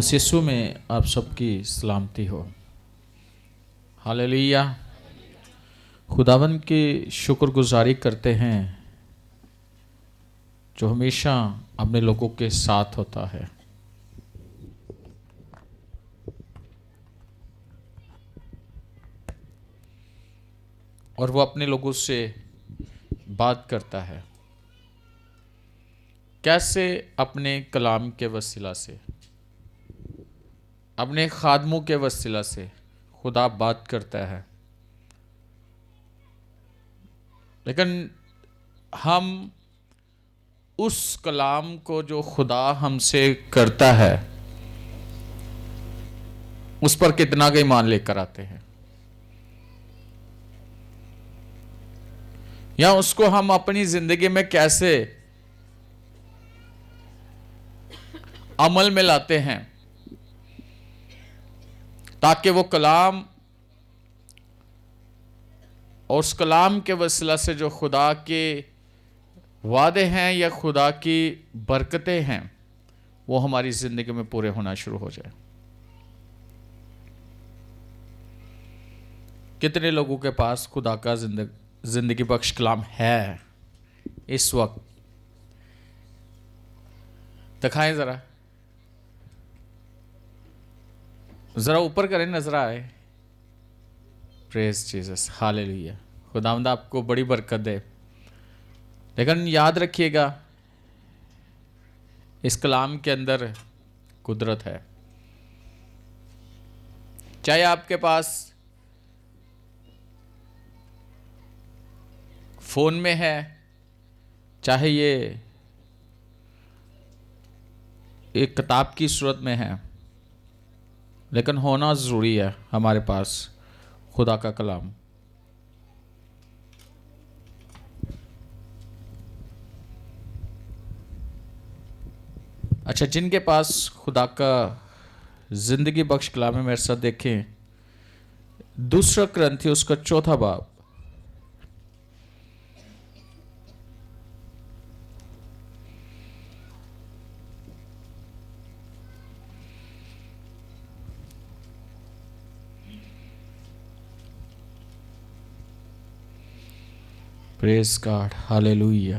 मसीह यीशु में आप सबकी सलामती हो। हालेलुया। खुदावन की शुक्रगुजारी करते हैं जो हमेशा अपने लोगों के साथ होता है। और वो अपने लोगों से बात करता है। कैसे? अपने कलाम के वसीला से, अपने खादमों के वसीला से खुदा बात करता है। लेकिन हम उस कलाम को जो खुदा हमसे करता है उस पर कितना का ईमान लेकर आते हैं, या उसको हम अपनी जिंदगी में कैसे अमल में लाते हैं ताकि वो कलाम और उस कलाम के वसीला से जो खुदा के वादे हैं या खुदा की बरकतें हैं वो हमारी जिंदगी में पूरे होना शुरू हो जाए। कितने लोगों के पास खुदा का जिंदगी बख्श कलाम है इस वक्त? दिखाएं जरा, जरा ऊपर करें, नजर आए। Praise Jesus, hallelujah. खुदावंद आपको बड़ी बरकत दे। लेकिन याद रखिएगा, इस कलाम के अंदर कुदरत है। चाहे आपके पास फोन में है, चाहे ये एक किताब की सूरत में है, लेकिन होना जरूरी है हमारे पास खुदा का कलाम। अच्छा, जिनके पास खुदा का जिंदगी बख्श कलाम है, मेरे साथ देखें दूसरा कुरिन्थियों उसका 4 बाब। Praise God, hallelujah.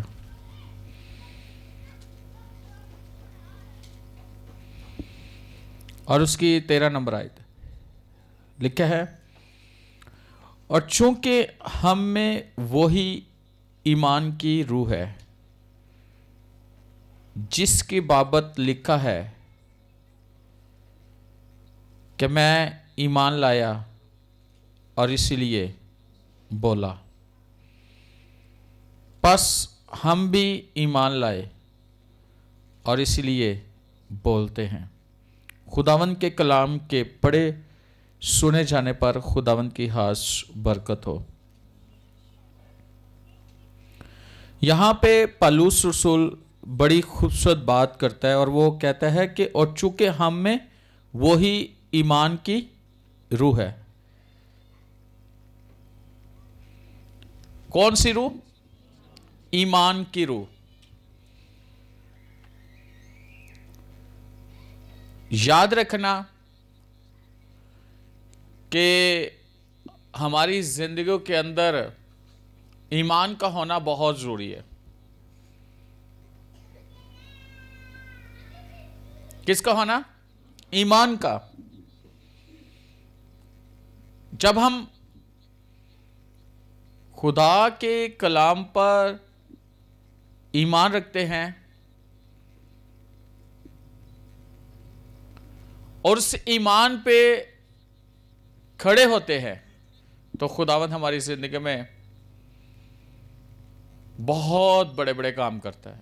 और उसकी 13 नंबर आयत लिखा है, और चूंकि हम में वही ईमान की रूह है जिसकी बाबत लिखा है कि मैं ईमान लाया और इसीलिए बोला, बस हम भी ईमान लाए और इसीलिए बोलते हैं। खुदावंद के कलाम के पढ़े सुने जाने पर खुदावंद की खास बरकत हो। यहां पे पौलुस रसूल बड़ी खूबसूरत बात करता है और वो कहता है कि और चूंकि हम में वही ईमान की रूह है। कौन सी रूह? ईमान की रूह। याद रखना कि हमारी जिंदगियों के अंदर ईमान का होना बहुत जरूरी है। किसका होना? ईमान का। जब हम खुदा के कलाम पर ईमान रखते हैं और उस ईमान पे खड़े होते हैं तो खुदावंद हमारी जिंदगी में बहुत बड़े बड़े काम करता है।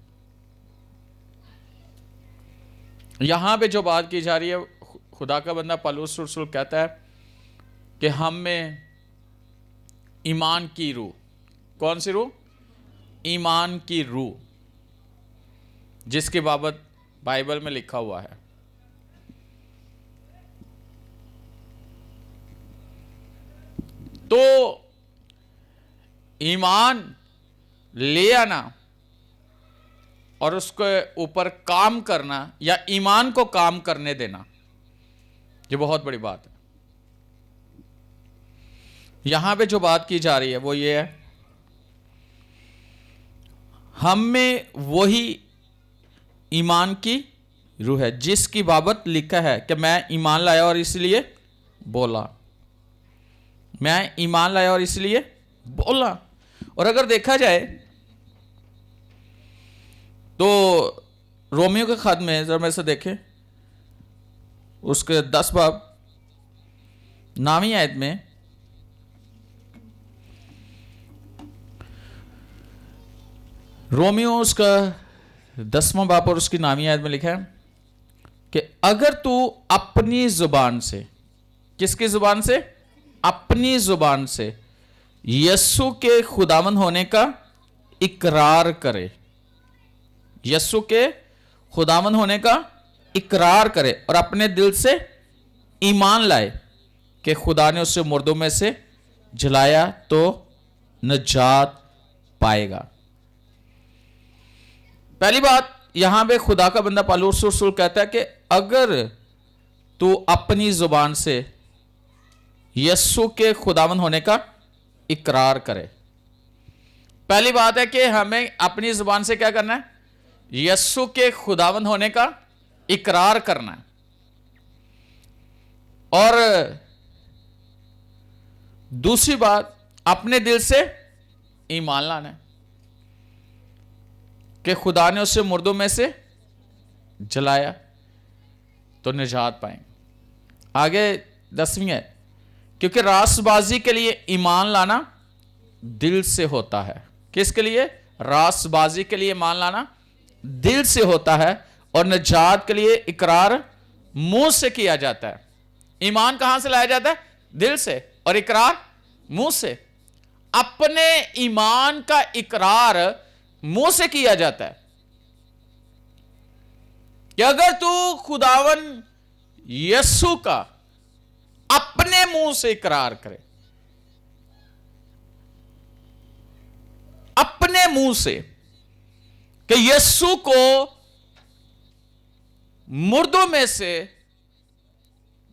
यहां पे जो बात की जा रही है, खुदा का बंदा पौलुस रसूल कहता है कि हम में ईमान की रूह। कौन सी रूह? ईमान की रूह, जिसकी बाबत बाइबल में लिखा हुआ है। तो ईमान ले आना और उसके ऊपर काम करना या ईमान को काम करने देना, ये बहुत बड़ी बात है। यहां पे जो बात की जा रही है वो ये है, हम में वही ईमान की रूह है जिसकी बाबत लिखा है कि मैं ईमान लाया और इसलिए बोला। मैं ईमान लाया और इसलिए बोला। और अगर देखा जाए तो रोमियो के खत में जरा मेरे से देखें, उसके 10 बाब 9वीं आयत में रोमियो उसका 10वां बाब और उसकी 9वीं आयत में लिखा है कि अगर तू अपनी जुबान से, किसकी जुबान से? अपनी जुबान से यीशु के खुदावन होने का इकरार करे, यीशु के खुदावन होने का इकरार करे और अपने दिल से ईमान लाए कि खुदा ने उसे मुर्दों में से जलाया तो नजात पाएगा। पहली बात, यहां पे खुदा का बंदा पौलुस रसूल कहता है कि अगर तू अपनी जुबान से यीशु के खुदावन होने का इकरार करे। पहली बात है कि हमें अपनी जुबान से क्या करना है? यीशु के खुदावन होने का इकरार करना है। और दूसरी बात, अपने दिल से ईमान लाना है कि खुदा ने उसे मुर्दों में से जलाया तो निजात पाएंगे। आगे 10वीं है, क्योंकि रासबाजी के लिए ईमान लाना दिल से होता है। किसके लिए? रासबाजी के लिए ईमान लाना दिल से होता है और निजात के लिए इकरार मुंह से किया जाता है। ईमान कहां से लाया जाता है? दिल से, और इकरार मुंह से। अपने ईमान का इकरार मुंह से किया जाता है कि अगर तू खुदावन यीशु का अपने मुंह से इकरार करे, अपने मुंह से, कि यीशु को मुर्दों में से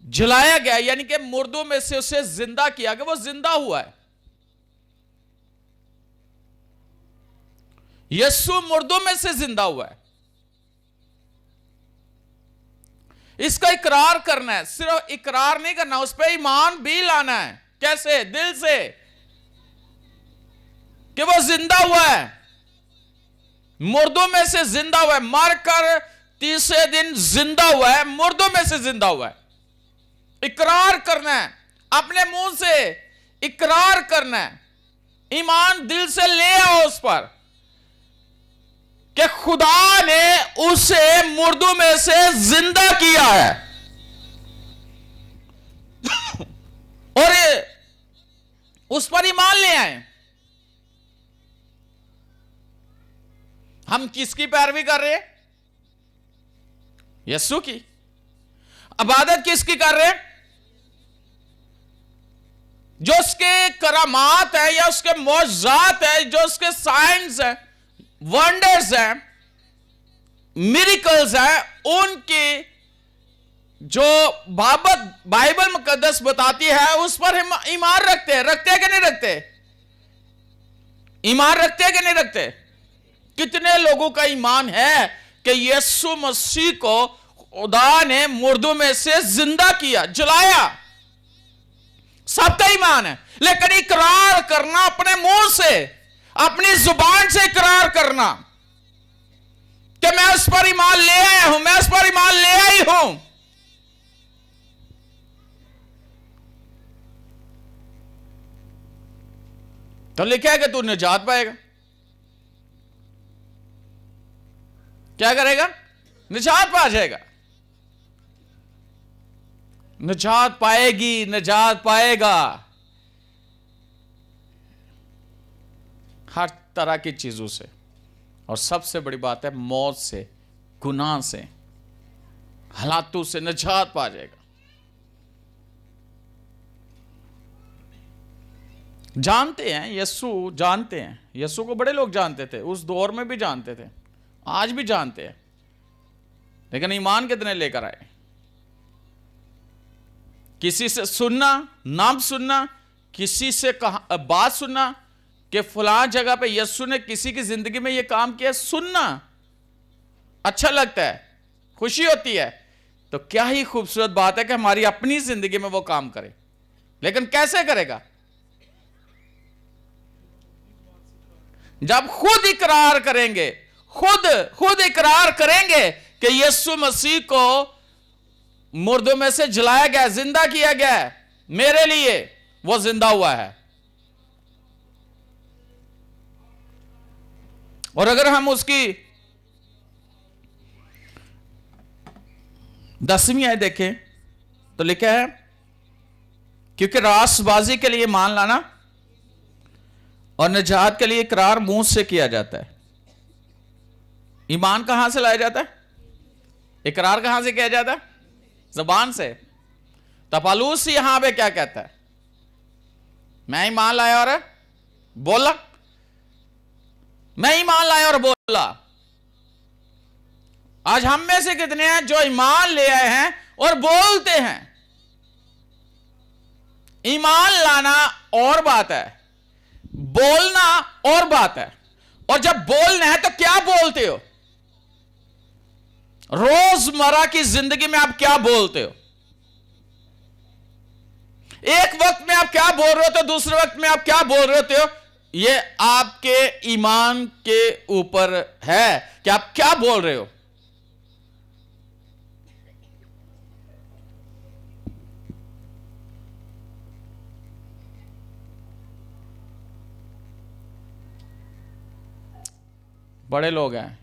जलाया गया, यानी कि मुर्दों में से उसे जिंदा किया गया, वो जिंदा हुआ है। यीशु मुर्दों में से जिंदा हुआ है। इसका इकरार करना है, सिर्फ इकरार नहीं करना, उस पर ईमान भी लाना है। कैसे? दिल से, कि वो जिंदा हुआ है, मुर्दों में से जिंदा हुआ है, मरकर तीसरे दिन जिंदा हुआ है, मुर्दों में से जिंदा हुआ है। इकरार करना है, अपने मुंह से इकरार करना है, ईमान दिल से ले आओ उस पर कि खुदा ने उसे मुर्दों में से जिंदा किया है। और उस पर ईमान ले आए। हम किसकी पैरवी कर रहे हैं? यीशु की। इबादत किसकी कर रहे हैं? जो उसके करामात है या उसके मौजज़ात है, जो उसके साइंस है, वंडर्स हैं, मिरेकल्स हैं, उनकी जो बाइबल मुकद्दस बताती है उस पर हम ईमान रखते हैं। रखते हैं कि नहीं रखते? ईमान रखते हैं कि नहीं रखते? कितने लोगों का ईमान है कि यीशु मसीह को खुदा ने मुर्दों में से जिंदा किया, जलाया? सबका ईमान है, लेकिन इकरार करना अपने मुंह से, अपनी जुबान से इकरार करना कि मैं उस पर ईमान ले आया हूं, मैं उस पर ईमान ले आई हूं। तो लिखा है कि तू निजात पाएगा। क्या करेगा? निजात पा जाएगा, निजात पाएगी, निजात पाएगा हर तरह की चीजों से। और सबसे बड़ी बात है, मौत से, गुनाह से, हालातों से निजात पा जाएगा। जानते हैं यीशु, जानते हैं यीशु को बड़े लोग जानते थे, उस दौर में भी जानते थे, आज भी जानते हैं, लेकिन ईमान कितने लेकर आए? किसी से सुनना, नाम सुनना, किसी से बात सुनना कि फलां जगह पे यीशु ने किसी की जिंदगी में ये काम किया, सुनना अच्छा लगता है, खुशी होती है। तो क्या ही खूबसूरत बात है कि हमारी अपनी जिंदगी में वो काम करे। लेकिन कैसे करेगा? जब खुद इकरार करेंगे, खुद इकरार करेंगे कि यीशु मसीह को मुर्दों में से जलाया गया, जिंदा किया गया है, मेरे लिए वो जिंदा हुआ है। और अगर हम उसकी 10वीं आयत देखें तो लिखा है, क्योंकि रासबाजी के लिए मान लाना और निजात के लिए इकरार मुंह से किया जाता है। ईमान कहां से लाया जाता है? इकरार कहां से किया जाता है? जबान से। तपालूस यहां पे क्या कहता है? मैं ईमान लाया और बोला, मैं ईमान लाया और बोला। आज हम में से कितने हैं जो ईमान ले आए हैं और बोलते हैं? ईमान लाना और बात है, बोलना और बात है। और जब बोलना है तो क्या बोलते हो? रोजमर्रा की जिंदगी में आप क्या बोलते हो? एक वक्त में आप क्या बोल रहे होते हो, दूसरे वक्त में आप क्या बोल रहे होते हो? ये आपके ईमान के ऊपर है कि आप क्या बोल रहे हो। बड़े लोग हैं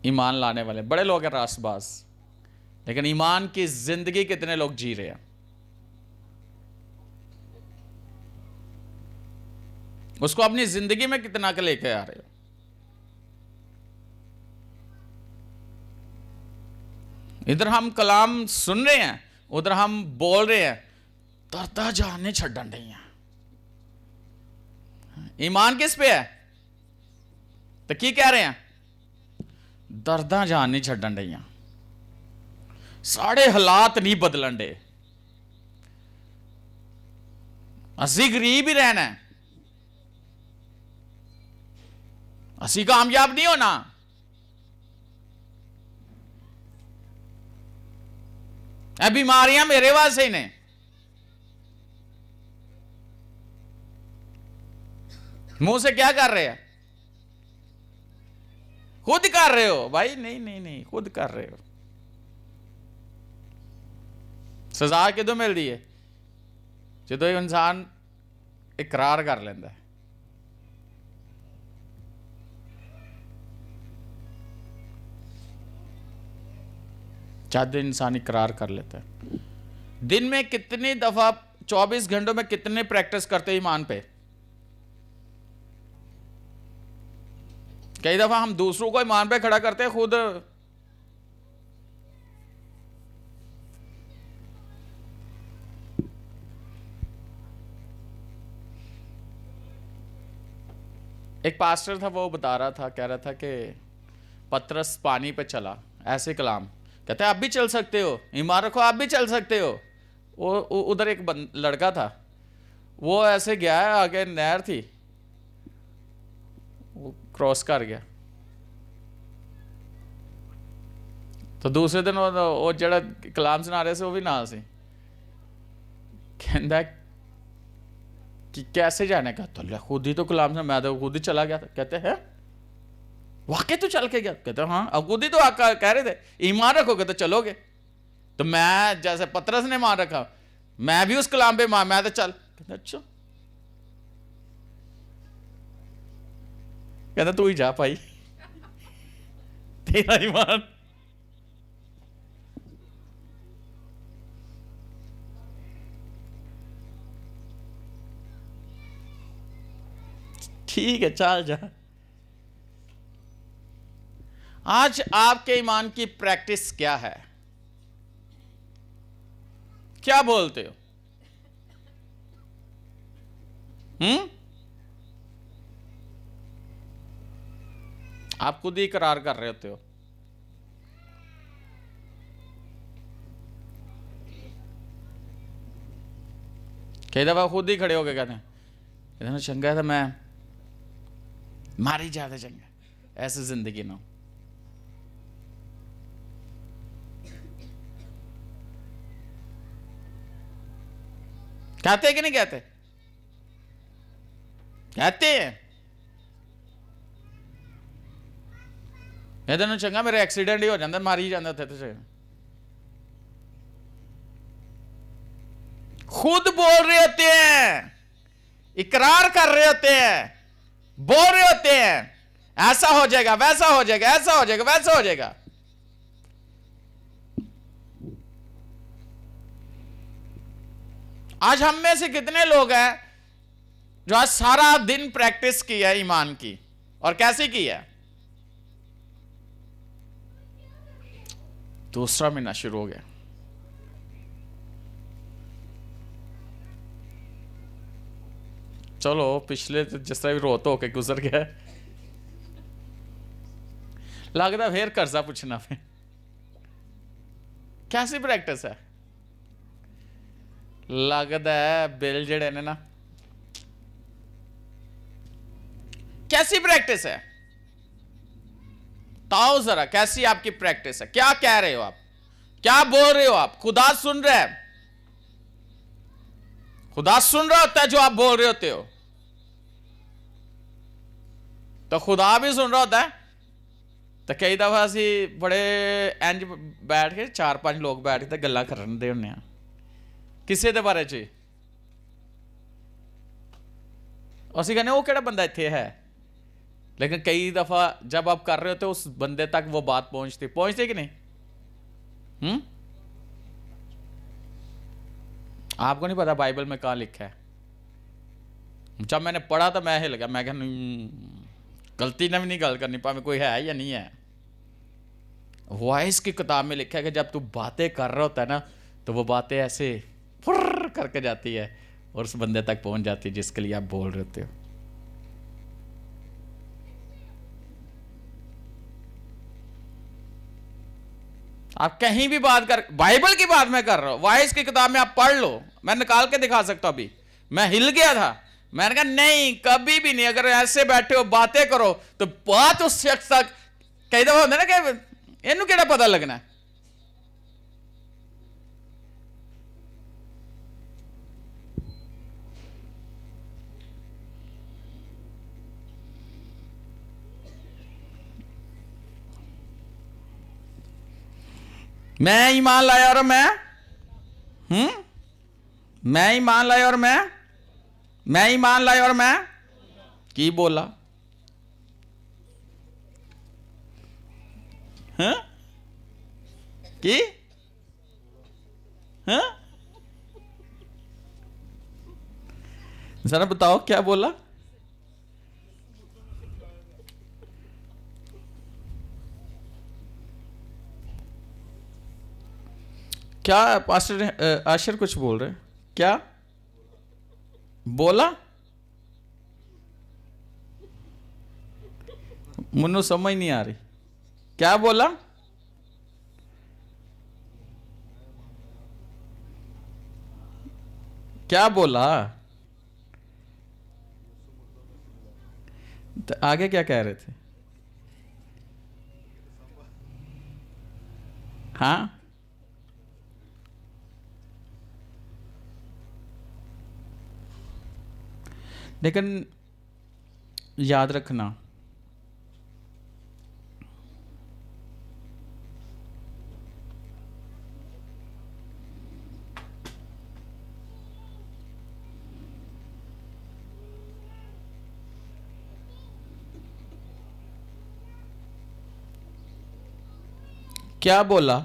ईमान लाने वाले, बड़े लोग हैं रासबाज, लेकिन ईमान की जिंदगी कितने लोग जी रहे हैं? उसको अपनी जिंदगी में कितना के लेके आ रहे हो? इधर हम कलाम सुन रहे हैं, उधर हम बोल रहे हैं, तरता जाने छड़न नहीं है। ईमान किस पे है? तो की कह रहे हैं? दर्दा जान नहीं छड़न डईयां, साढ़े हालात नहीं बदलन डे, असी गरीब ही रहना है, असी कामयाब नहीं होना। ए बीमारियां मेरे वास्ते ही ने। मुंह से क्या कर रहे हैं? खुद कर रहे हो भाई। नहीं नहीं नहीं, खुद कर रहे हो। सजा किदों मिलती है? जो इंसान इकरार कर लेंदा है। जब इंसान इकरार कर लेता है। दिन में कितनी दफा, 24 घंटों में कितने प्रैक्टिस करते ईमान पे? कई दफा हम दूसरों को ईमान पे खड़ा करते हैं, खुद एक पास्टर था, वो बता रहा था, कह रहा था कि पतरस पानी पे चला, ऐसे कलाम कहते हैं आप भी चल सकते हो, ईमान रखो आप भी चल सकते हो। वो उधर एक लड़का था, वो ऐसे गया है, आगे नहर थी, वो क्रॉस कर गया। तो दूसरे दिन वो जड़ा कलाम सुना रहे थे वो भी नाल सी, कहता कि कैसे जाने का? तो खुद ही तो कलाम से, मैं तो खुद ही चला गया था। कहते हैं वाकई तो चल के गया? कहते हाँ, अब खुद ही तो आका कह रहे थे ईमान रखोगे तो चलोगे। तो मैं जैसे पतरस ने मान रखा, मैं भी उस कलाम पे मान, मैं तो चल। कहते अच्छा, कहता तू ही जा भाई, तेरा ईमान। ठीक है चल जा। आज आपके ईमान की प्रैक्टिस क्या है? क्या बोलते हो? आप खुद ही इकरार कर रहे होते हो। कई दफा खुद ही खड़े होके कहते हैं इतना चंगा है तो मैं मारी जाता चंगा। ऐसी जिंदगी ना हो। कहते हैं कि नहीं कहते? कहते हैं ਇਹਦੇ ਨੂੰ ਚੰਗਾ मेरा एक्सीडेंट ही हो जाता, मारी ही जाता थे। खुद बोल रहे होते हैं, इकरार कर रहे होते हैं, बोल रहे होते हैं ऐसा हो जाएगा, वैसा हो जाएगा, ऐसा हो जाएगा, वैसा हो जाएगा। आज हम में से कितने लोग हैं जो आज सारा दिन प्रैक्टिस की है ईमान की, और कैसी की है? दूसरा महीना शुरू हो गया, चलो पिछले तो जिस तरह भी रोत होके गुजर गया, लगता फिर कर्जा पूछना पे। कैसी प्रैक्टिस है? लगता है बिल जड़े ने ना, कैसी प्रैक्टिस है? ताओ जरा, कैसी आपकी प्रैक्टिस है? क्या कह रहे हो आप? क्या बोल रहे हो आप? खुदा सुन रहा है, खुदा सुन रहा होता है जो आप बोल रहे होते हो, तो खुदा भी सुन रहा होता है। तो कई दफा असी बड़े इंज बैठ के 4-5 लोग बैठ के गल्लां करन दे होने किसी दे बारे च, असी कहने वो केड़ा बंदा इत्थे है, लेकिन कई दफा जब आप कर रहे होते उस बंदे तक वो बात पहुंचती कि नहीं? आपको नहीं पता बाइबल में कहां लिखा है? जब मैंने पढ़ा तो मैं हिल गया, मैं गलती ने भी नहीं गल करनी, भाਵੇਂ कोई है या नहीं है। वॉइस की किताब में लिखा है कि जब तू बातें कर रहा होता है ना, तो वो बातें ऐसे फुर्र करके जाती है और उस बंदे तक पहुंच जाती है जिसके लिए आप बोल रहे होते हो। आप कहीं भी बात कर, बाइबल की बात मैं कर रहा हूं, वॉइस की किताब में आप पढ़ लो, मैं निकाल के दिखा सकता हूं। अभी मैं हिल गया था, मैंने कहा नहीं, कभी भी नहीं। अगर ऐसे बैठे हो बातें करो तो बात उस शख्स तक, कई दफा होता है ना कि इनू केड़ा पता लगना है। मैं ईमान लाया और मैं ईमान लाया और मैं ईमान लाया और मैं की बोला? हाँ की? हाँ जरा बताओ क्या बोला? क्या पास्टर आशिर कुछ बोल रहे? क्या बोला? मुन्नू समझ नहीं आ रही, क्या बोला? क्या बोला? तो आगे क्या कह रहे थे? हाँ लेकिन याद रखना, क्या बोला?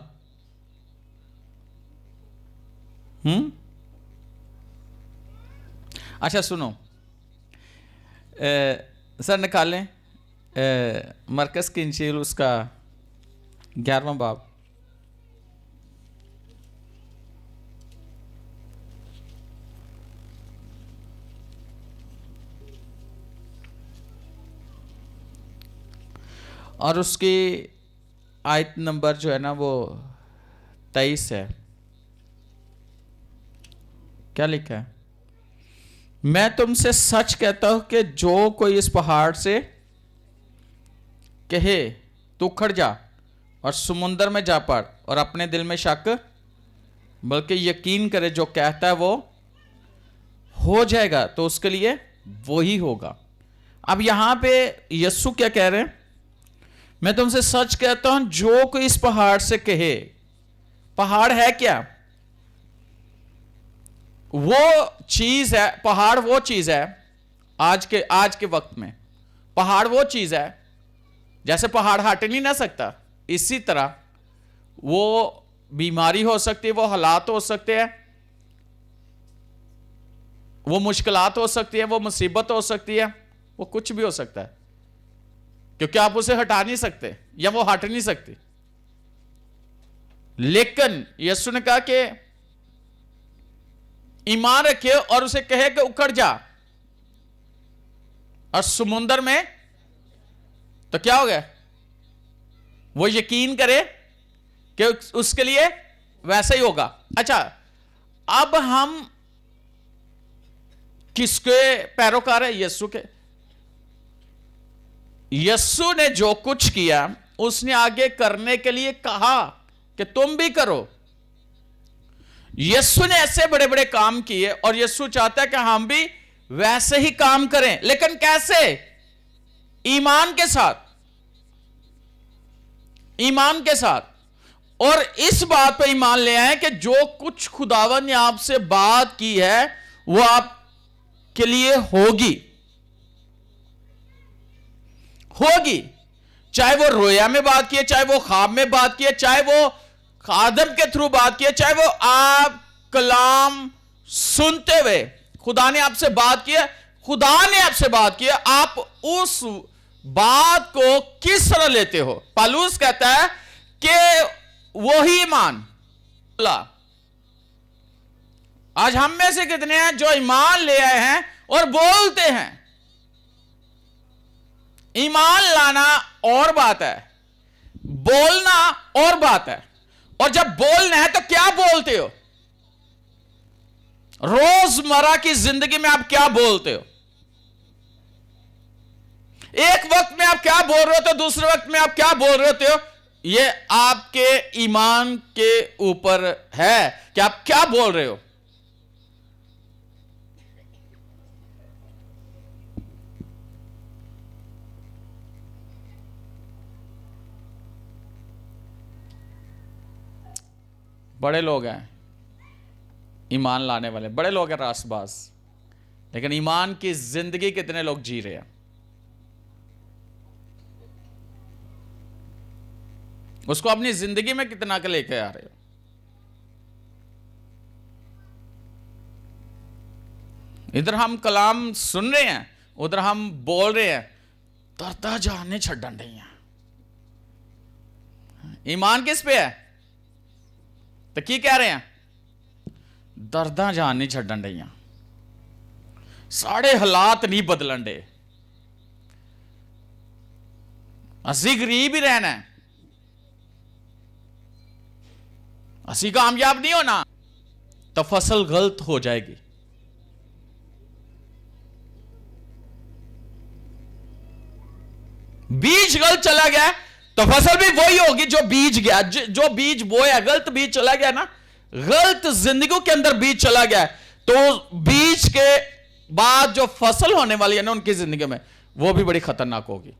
अच्छा सुनो, सर निकालें मरकज़ की इंजील उसका 11वां बाब। और उसकी आयत नंबर जो है ना वो 23 है। क्या लिखा है? मैं तुमसे सच कहता हूं कि जो कोई इस पहाड़ से कहे तू उखड़ जा और समुद्र में जा पड़ और अपने दिल में शक बल्कि यकीन करे जो कहता है वो हो जाएगा, तो उसके लिए वो ही होगा। अब यहां पे यीशु क्या कह रहे हैं? मैं तुमसे सच कहता हूं जो कोई इस पहाड़ से कहे, पहाड़ है क्या? वो चीज है, पहाड़ वो चीज है आज के वक्त में। पहाड़ वो चीज है, जैसे पहाड़ हट नहीं ना सकता, इसी तरह वो बीमारी हो सकती है, वो हालात हो सकते हैं, वो मुश्किलात हो सकती है, वो मुसीबत हो सकती है, वो कुछ भी हो सकता है, क्योंकि आप उसे हटा नहीं सकते या वो हट नहीं सकती। लेकिन यीशु ने कहा कि ईमान रखे और उसे कहे कि उखड़ जा और समुद्र में, तो क्या हो गया? वो यकीन करे कि उसके लिए वैसा ही होगा। अच्छा, अब हम किसके पैरोकार है? यीशु के। यीशु ने जो कुछ किया उसने आगे करने के लिए कहा कि तुम भी करो। यीशु ने ऐसे बड़े बड़े काम किए और यीशु चाहता है कि हम भी वैसे ही काम करें, लेकिन कैसे? ईमान के साथ, ईमान के साथ। और इस बात पर ईमान ले आए कि जो कुछ खुदावन ने आपसे बात की है वो आपके लिए होगी, होगी। चाहे वो रोया में बात की है, चाहे वो ख्वाब में बात की है, चाहे वो आदम के थ्रू बात की है, चाहे वो आप कलाम सुनते हुए खुदा ने आपसे बात की है, खुदा ने आपसे बात की है, आप उस बात को किस तरह लेते हो? पौलुस कहता है कि वही ईमान। आज हम में से कितने हैं जो ईमान ले आए हैं और बोलते हैं? ईमान लाना और बात है, बोलना और बात है। और जब बोलना है तो क्या बोलते हो? रोजमर्रा की जिंदगी में आप क्या बोलते हो? एक वक्त में आप क्या बोल रहे हो तो दूसरे वक्त में आप क्या बोल रहे होते हो? ये आपके ईमान के ऊपर है कि आप क्या बोल रहे हो। बड़े लोग हैं ईमान लाने वाले, बड़े लोग हैं रासबाज, लेकिन ईमान की जिंदगी कितने लोग जी रहे हैं? उसको अपनी जिंदगी में कितना के लेके आ रहे हो? इधर हम कलाम सुन रहे हैं, उधर हम बोल रहे हैं, तरता जाने छड़न रही हैं। ईमान किस पे है? तो की कह रहे हैं? दर्दा जान नहीं छड़न रही। साढ़े हालात नहीं बदलन डे, असी गरीब ही रहना है, असी कामयाब नहीं होना, तो फसल गलत हो जाएगी। बीज गलत चला गया तो फसल भी वही होगी जो बीज गया, जो बीज बोया, गलत बीज चला गया ना, गलत जिंदगी के अंदर बीज चला गया, तो बीज के बाद जो फसल होने वाली है ना उनकी जिंदगी में, वो भी बड़ी खतरनाक होगी।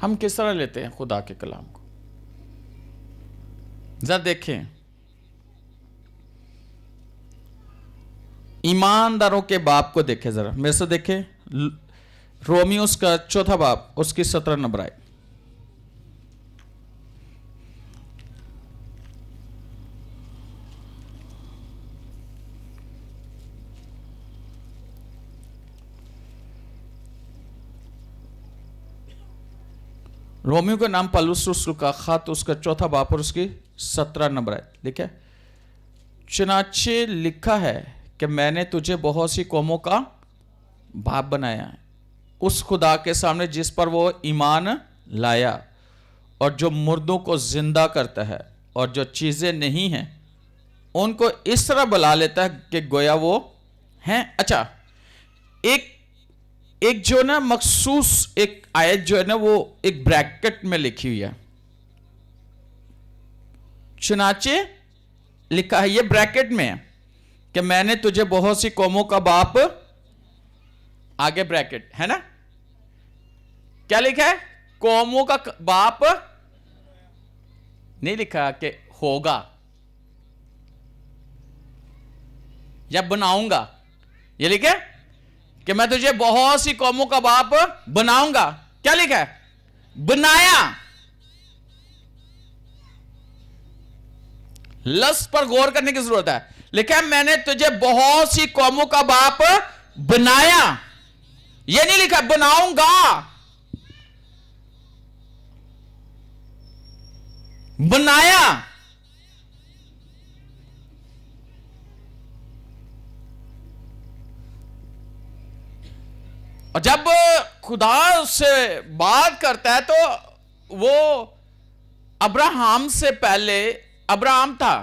हम किस तरह लेते हैं खुदा के कलाम को? जरा देखें, ईमानदारों के बाप को देखें, जरा मेरे से देखें, रोमियोस का 4 बाब उसकी 17 नंबर आए। रोमियो का नाम पौलुस रसूल का खत उसका 4 बाब और उसकी 17 नंबर है। लिखा है, चुनाचे लिखा है कि मैंने तुझे बहुत सी कौमों का बाप बनाया है, उस खुदा के सामने जिस पर वो ईमान लाया और जो मुर्दों को जिंदा करता है और जो चीजें नहीं हैं उनको इस तरह बुला लेता है कि गोया वो हैं। अच्छा, एक एक जो ना मखसूस एक आयत जो है ना वो एक ब्रैकेट में लिखी हुई है, चुनाचे लिखा है, ये ब्रैकेट में है कि मैंने तुझे बहुत सी कौमों का बाप, आगे ब्रैकेट है ना, क्या लिखा है? कौमों का बाप नहीं लिखा कि होगा या बनाऊंगा, ये लिखा है कि मैं तुझे बहुत सी कौमों का बाप बनाऊंगा। क्या लिखा है? बनाया। लफ्ज पर गौर करने की जरूरत है। लिखा है मैंने तुझे बहुत सी कौमों का बाप बनाया, ये नहीं लिखा बनाऊंगा। बनाया। और जब खुदा उससे बात करता है तो वो अब्राहम से पहले अब्राहम था।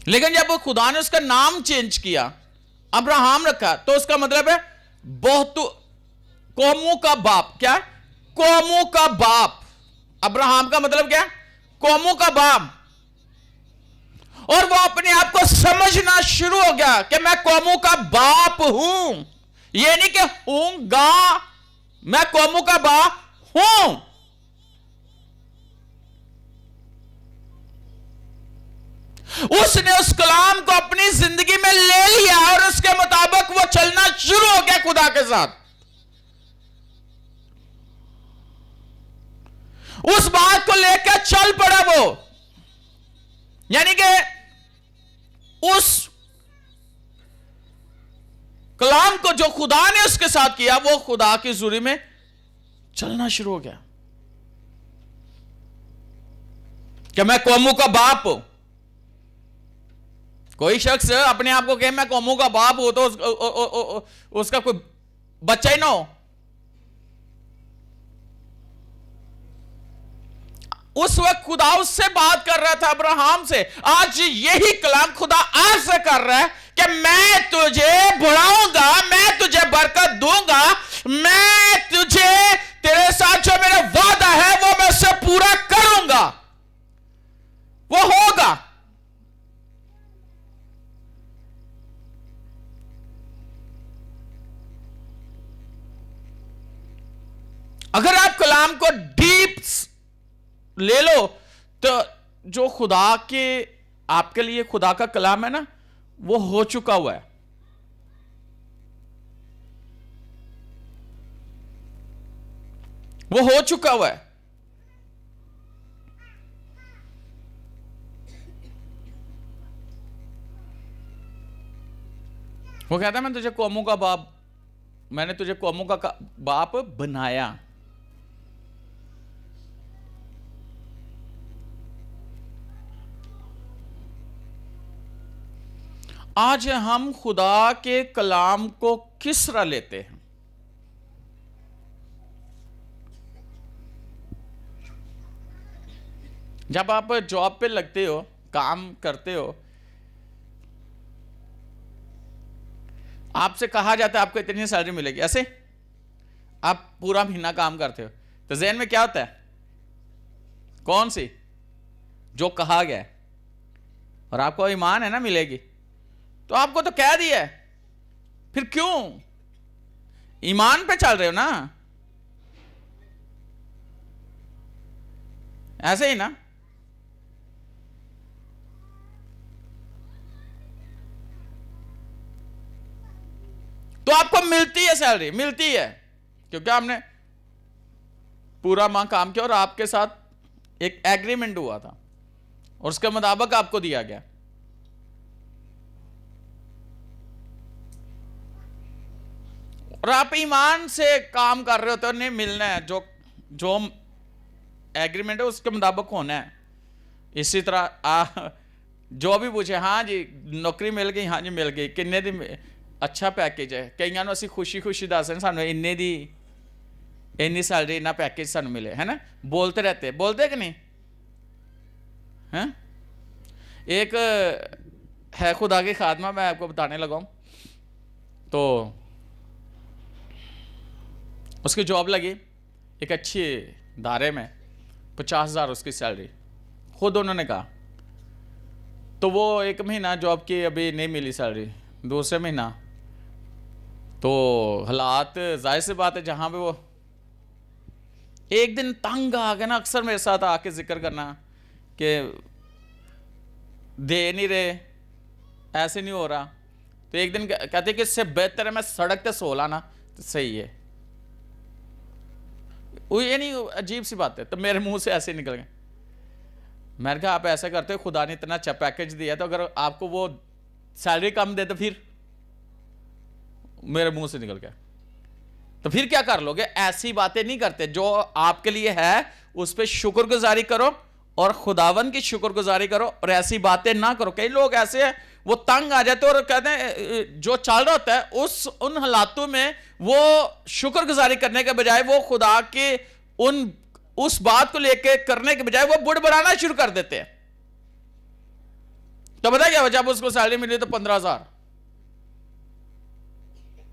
लेकिन जब खुदा ने उसका नाम चेंज किया, अब्राहम रखा, तो उसका मतलब है बहुत कौमों का बाप। क्या? कौमों का बाप। अब्राहम का मतलब क्या? कौमों का बाप। और वो अपने आप को समझना शुरू हो गया कि मैं कौमों का बाप हूं। ये नहीं कि हूंगा, मैं कौमों का बाप हूं। उसने उस कलाम को अपनी जिंदगी में ले लिया और उसके मुताबिक वो चलना शुरू हो गया खुदा के साथ। उस बात को लेकर चल पड़ा वो, यानी कि उस कलाम को जो खुदा ने उसके साथ किया वो खुदा की हुजूरी में चलना शुरू हो गया कि मैं कौमों का बाप हूं। कोई शख्स अपने आप को कहे मैं कौमों का बाप हूं तो उसका कोई बच्चा ही ना हो। उस वक्त खुदा उससे बात कर रहा था, अब्राहम से। आज यही कलाम खुदा आज से कर रहा है कि मैं तुझे बढ़ाऊंगा, मैं तुझे बरकत दूंगा, मैं तुझे, तेरे साथ जो मेरा वादा है वो मैं उससे पूरा करूंगा, वो होगा। अगर आप कलाम को डीप ले लो तो जो खुदा के आपके लिए खुदा का कलाम है ना, वो हो चुका हुआ है। वो हो चुका हुआ है। वो कहता है मैं तुझे कौमों का बाप, मैंने तुझे कौमों का बाप बनाया। आज हम खुदा के कलाम को किस तरह लेते हैं? जब आप जॉब पे लगते हो, काम करते हो, आपसे कहा जाता है आपको इतनी सैलरी मिलेगी, ऐसे आप पूरा महीना काम करते हो तो ज़हन में क्या होता है? कौन सी? जो कहा गया है। और आपको ईमान है ना मिलेगी, तो आपको तो कह दिया है, फिर क्यों? ईमान पे चल रहे हो ना, ऐसे ही ना। तो आपको मिलती है सैलरी, मिलती है क्योंकि आपने पूरा माह काम किया और आपके साथ एक एग्रीमेंट हुआ था और उसके मुताबिक आपको दिया गया। और आप ईमान से काम कर रहे होते हो, नहीं मिलना है जो जो एग्रीमेंट है उसके मुताबिक होना है। इसी तरह जो भी पूछे, हाँ जी नौकरी मिल गई, हाँ जी मिल गई, किन्ने दी, अच्छा पैकेज है, कईयां नूं असीं खुशी खुशी दस रहे सानूं इन्ने दी, इन्नी सैलरी, इन्ना पैकेज सानूं मिले, है ना। बोलते रहते, बोलते कि नहीं हैं। एक है खुदा की खादमा, मैं आपको बताने लगा हूं। तो उसकी जॉब लगी एक अच्छी दायरे में, 50,000 उसकी सैलरी, खुद उन्होंने कहा। तो वो एक महीना जॉब की, अभी नहीं मिली सैलरी, दूसरे महीना तो हालात जाहिर सी बात है, जहाँ पे वो एक दिन तंग आ गया ना, अक्सर मेरे साथ आके जिक्र करना कि दे नहीं रहे, ऐसे नहीं हो रहा। तो एक दिन कहते कि इससे बेहतर है मैं सड़क पे सो लाना, तो सही है। वो ये नहीं, अजीब सी बात है। तो मेरे मुंह से ऐसे निकल गए। मैंने कहा आप ऐसा करते हो, खुदा ने इतना अच्छा पैकेज दिया, तो अगर आपको वो सैलरी कम दे तो फिर, मेरे मुंह से निकल गया, तो फिर क्या कर लोगे। ऐसी बातें नहीं करते। जो आपके लिए है उस पर शुक्रगुजारी करो और खुदावन की शुक्रगुजारी करो, और ऐसी बातें ना करो। कई लोग ऐसे हैं, वो तंग आ जाते और कहते हैं जो चल रहा होता है उन हालातों में वो शुक्रगुजारी करने के बजाय वो खुदा के उस बात को लेके करने के बजाय वो बुड़बड़ाना शुरू कर देते हैं। तो पता क्या, जब उसको सैलरी मिली तो 15,000,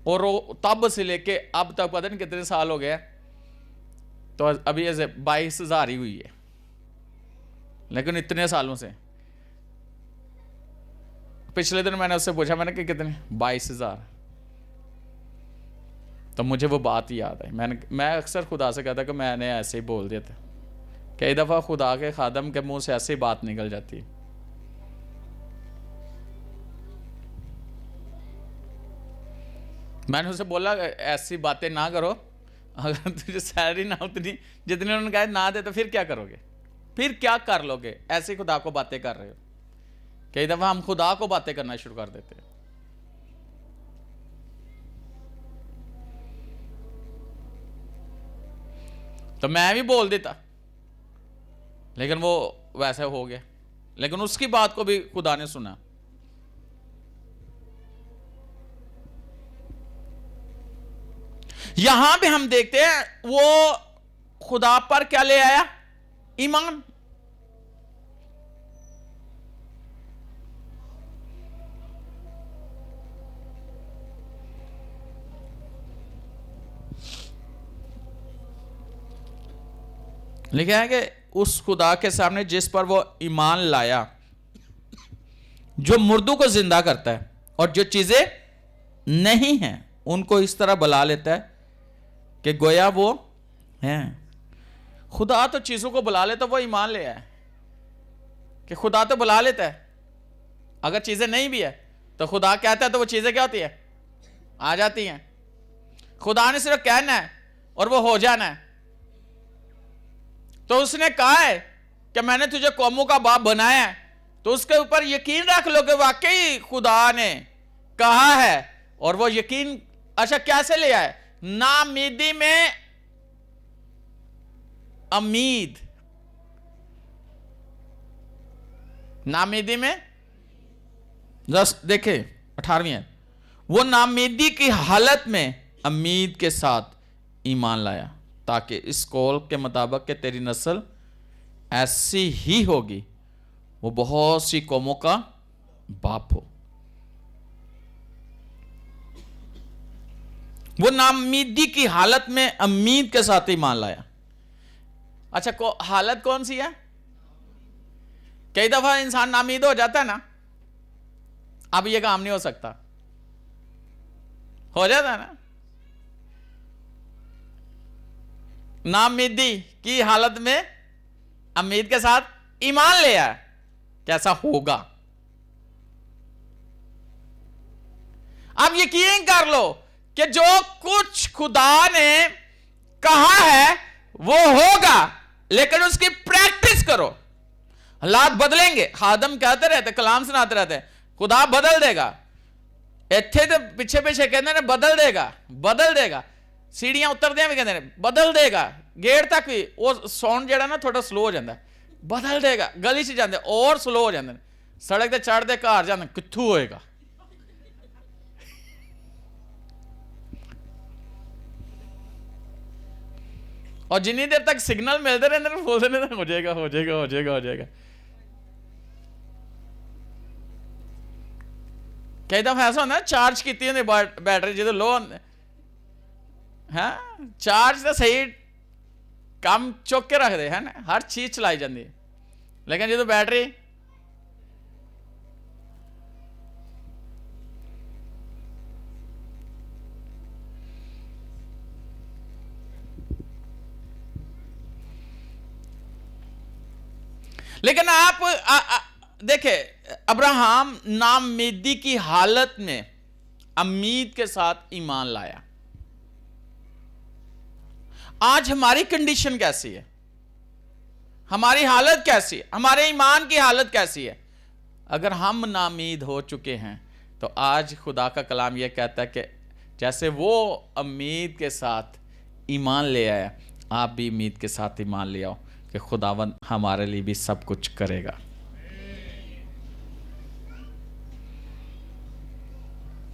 और तब से लेके अब तक पता नहीं कितने साल हो गए, तो अभी ऐसे 22,000 ही हुई है, लेकिन इतने सालों से। पिछले दिन मैंने उससे पूछा, मैंने कि कितने, 22,000। तो मुझे वो बात ही याद आई। मैं अक्सर खुदा से कहता कि मैंने ऐसे ही बोल दिया था। कई दफ़ा खुदा के खादम के मुंह से ऐसी बात निकल जाती। मैंने उसे बोला ऐसी बातें ना करो, अगर तुझे सैलरी ना उतनी जितनी उन्होंने कहा ना दे तो फिर क्या करोगे, फिर क्या कर लोगे। ऐसे खुदा को बातें कर रहे हो। कई दफ़ा हम खुदा को बातें करना शुरू कर देते हैं। तो मैं भी बोल देता, लेकिन वो वैसे हो गया। लेकिन उसकी बात को भी खुदा ने सुना। यहां पे हम देखते हैं वो खुदा पर क्या ले आया, ईमान। लिखा है कि उस खुदा के सामने जिस पर वो ईमान लाया, जो मुर्दों को जिंदा करता है और जो चीजें नहीं हैं उनको इस तरह बुला लेता है कि गोया वो हैं। खुदा तो चीजों को बुला लेता, वो ईमान ले आया कि खुदा तो बुला लेता है। अगर चीजें नहीं भी है तो खुदा कहता है तो वो चीजें क्या होती है, आ जाती हैं। खुदा ने सिर्फ कहना है और वो हो जाना है। तो उसने कहा है कि मैंने तुझे कौमों का बाप बनाया है, तो उसके ऊपर यकीन रख लो कि वाकई खुदा ने कहा है। और वो यकीन अच्छा कैसे ले आए, नामीदी में उम्मीद, नामीदी में जस्ट देखे 18वीं, वो नामीदी की हालत में उम्मीद के साथ ईमान लाया, ताकि इस कौल के मुताबिक कि तेरी नस्ल ऐसी ही होगी, वो बहुत सी कौमों का बाप हो। वो नामीदी की हालत में उम्मीद के साथ ईमान लाया। अच्छा हालत कौन सी है? कई दफा इंसान नामीद हो जाता है ना, अब ये काम नहीं हो सकता, हो जाता है ना। नामीदी की हालत में उम्मीद के साथ ईमान ले आया, कैसा होगा। अब यकीन कर लो कि जो कुछ खुदा ने कहा है वो होगा, लेकिन उसकी प्रैक्टिस करो। हालात बदलेंगे, खादम कहते रहते, कलाम सुनाते रहते, खुदा बदल देगा। इत्थे तो पीछे पीछे कहते हैं बदल देगा, बदल देगा। सीढ़ियां उतरते हैं भी कहते हैं बदल देगा, गेट तक भी वो साउंड जिहड़ा ना थोड़ा स्लो हो जाता है, बदल देगा, गली च जाते और स्लो हो जाते हैं, सड़क ते चढ़ते घर जाते कित्थों होएगा। और जिन्नी देर तक सिग्नल मिलते रहते हैं बोलते रहते हो जाएगा हो जाएगा हो जाएगा हो जाएगा। कई दफा ऐसा होता है चार्ज की बैटरी जो लो है, चार्ज तो सही काम चुक के रखते है ना, हर चीज चलाई जाती है, लेकिन जो बैटरी लेकिन आप देखे अब्राहम नाउम्मीदी की हालत में उम्मीद के साथ ईमान लाया। आज हमारी कंडीशन कैसी है, हमारी हालत कैसी है, हमारे ईमान की हालत कैसी है? अगर हम नाउम्मीद हो चुके हैं तो आज खुदा का कलाम यह कहता है कि जैसे वो उम्मीद के साथ ईमान ले आया, आप भी उम्मीद के साथ ईमान ले आओ कि खुदावन हमारे लिए भी सब कुछ करेगा।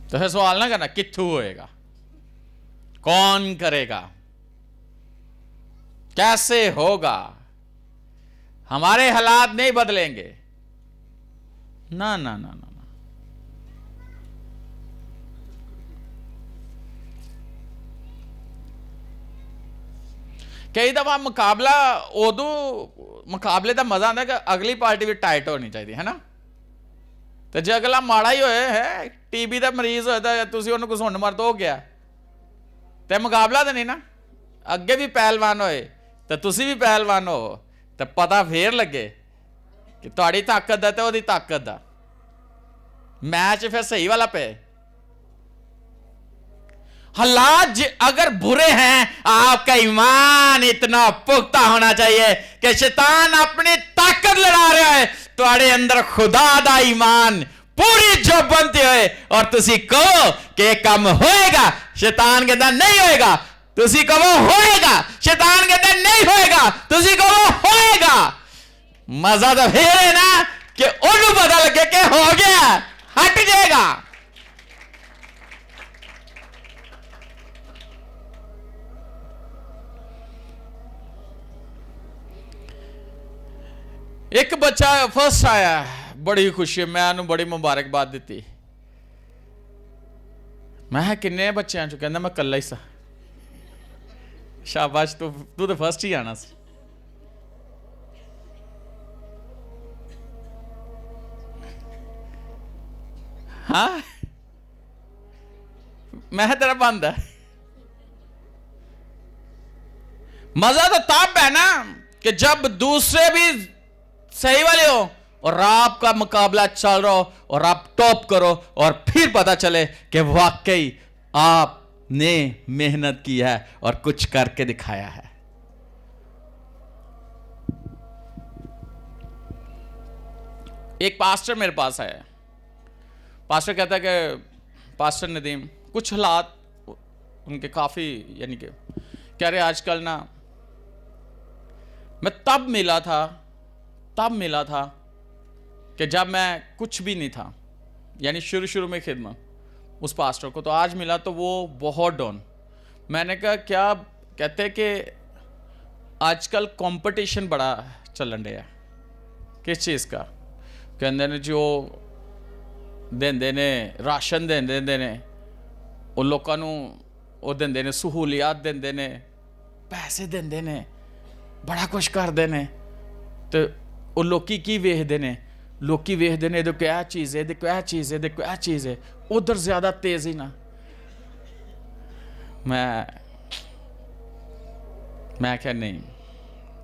तो है सवाल ना करना कित्थू होएगा, कौन करेगा, कैसे होगा, हमारे हालात नहीं बदलेंगे, ना ना ना ना, ना। कई दफा मुकाबला उदू मुकाबले का मजा आता कि अगली पार्टी भी टाइट होनी चाहिए है ना। तो जो अगला माड़ा ही होए है, टीबी का मरीज होए तो तुसी उन्हें कुछ सुन मरद हो गया तो मुकाबला तो नहीं ना। अगे भी पहलवान होए तो तुसी भी पहलवान हो तो पता फिर लगे कि तुहाड़ी ताकत है तो उसकी ताकत का मैच फिर सही वाला पे। हालात अगर बुरे हैं, आपका ईमान इतना पुख्ता होना चाहिए कि शैतान अपनी ताकत लड़ा रहा है, तुम्हारे अंदर खुदा दा ईमान पूरी जो बनती है और तुसी कहो कि काम होएगा, शैतान कहता नहीं होएगा, तुसी कहो होएगा, शैतान कहता नहीं होएगा, तुसी कहो होएगा। मजा तो फिर है ना कि उन्हें पता लगे कि हो गया, हट जाएगा। एक बच्चा फर्स्ट आया, बड़ी खुशी, मैं उन्हें बड़ी मुबारकबाद दी। मैं किन्ने बच्चों चो, कहना मैं कला ही सा। शाबाश, तू तो फर्स्ट ही आना सी। हाँ मैं तेरा बंद है। मजा तो तब है ना कि जब दूसरे भी सही वाले हो और आपका मुकाबला चल रहा हो और आप टॉप करो और फिर पता चले कि वाकई आपने मेहनत की है और कुछ करके दिखाया है। एक पास्टर मेरे पास आया, पास्टर कहता है कि पास्टर नदीम, कुछ हालात उनके काफी यानी कि कह रहे आजकल ना, मैं तब मिला था कि जब मैं कुछ भी नहीं था, यानी शुरू में खिदमत उस पास्टर को, तो आज मिला तो वो बहुत डाउन। मैंने कहा क्या? कहते कि आजकल कंपटीशन बड़ा चलन रहा है। किस चीज़ का? कहते ने जो देंदे ने राशन देंदे ने, वो लोगों को वो देंदे ने, सहूलियात देंदे ने, पैसे देंदे ने, बड़ा कुछ करते ने, तो वो लोकी की वेखते ने, लोकी वेखते ने देखो क्या चीज़ है, देखो क्या चीज़ है, देखो क्या चीज़ है, उधर ज़्यादा तेज़ ही ना। मैं क्या नहीं,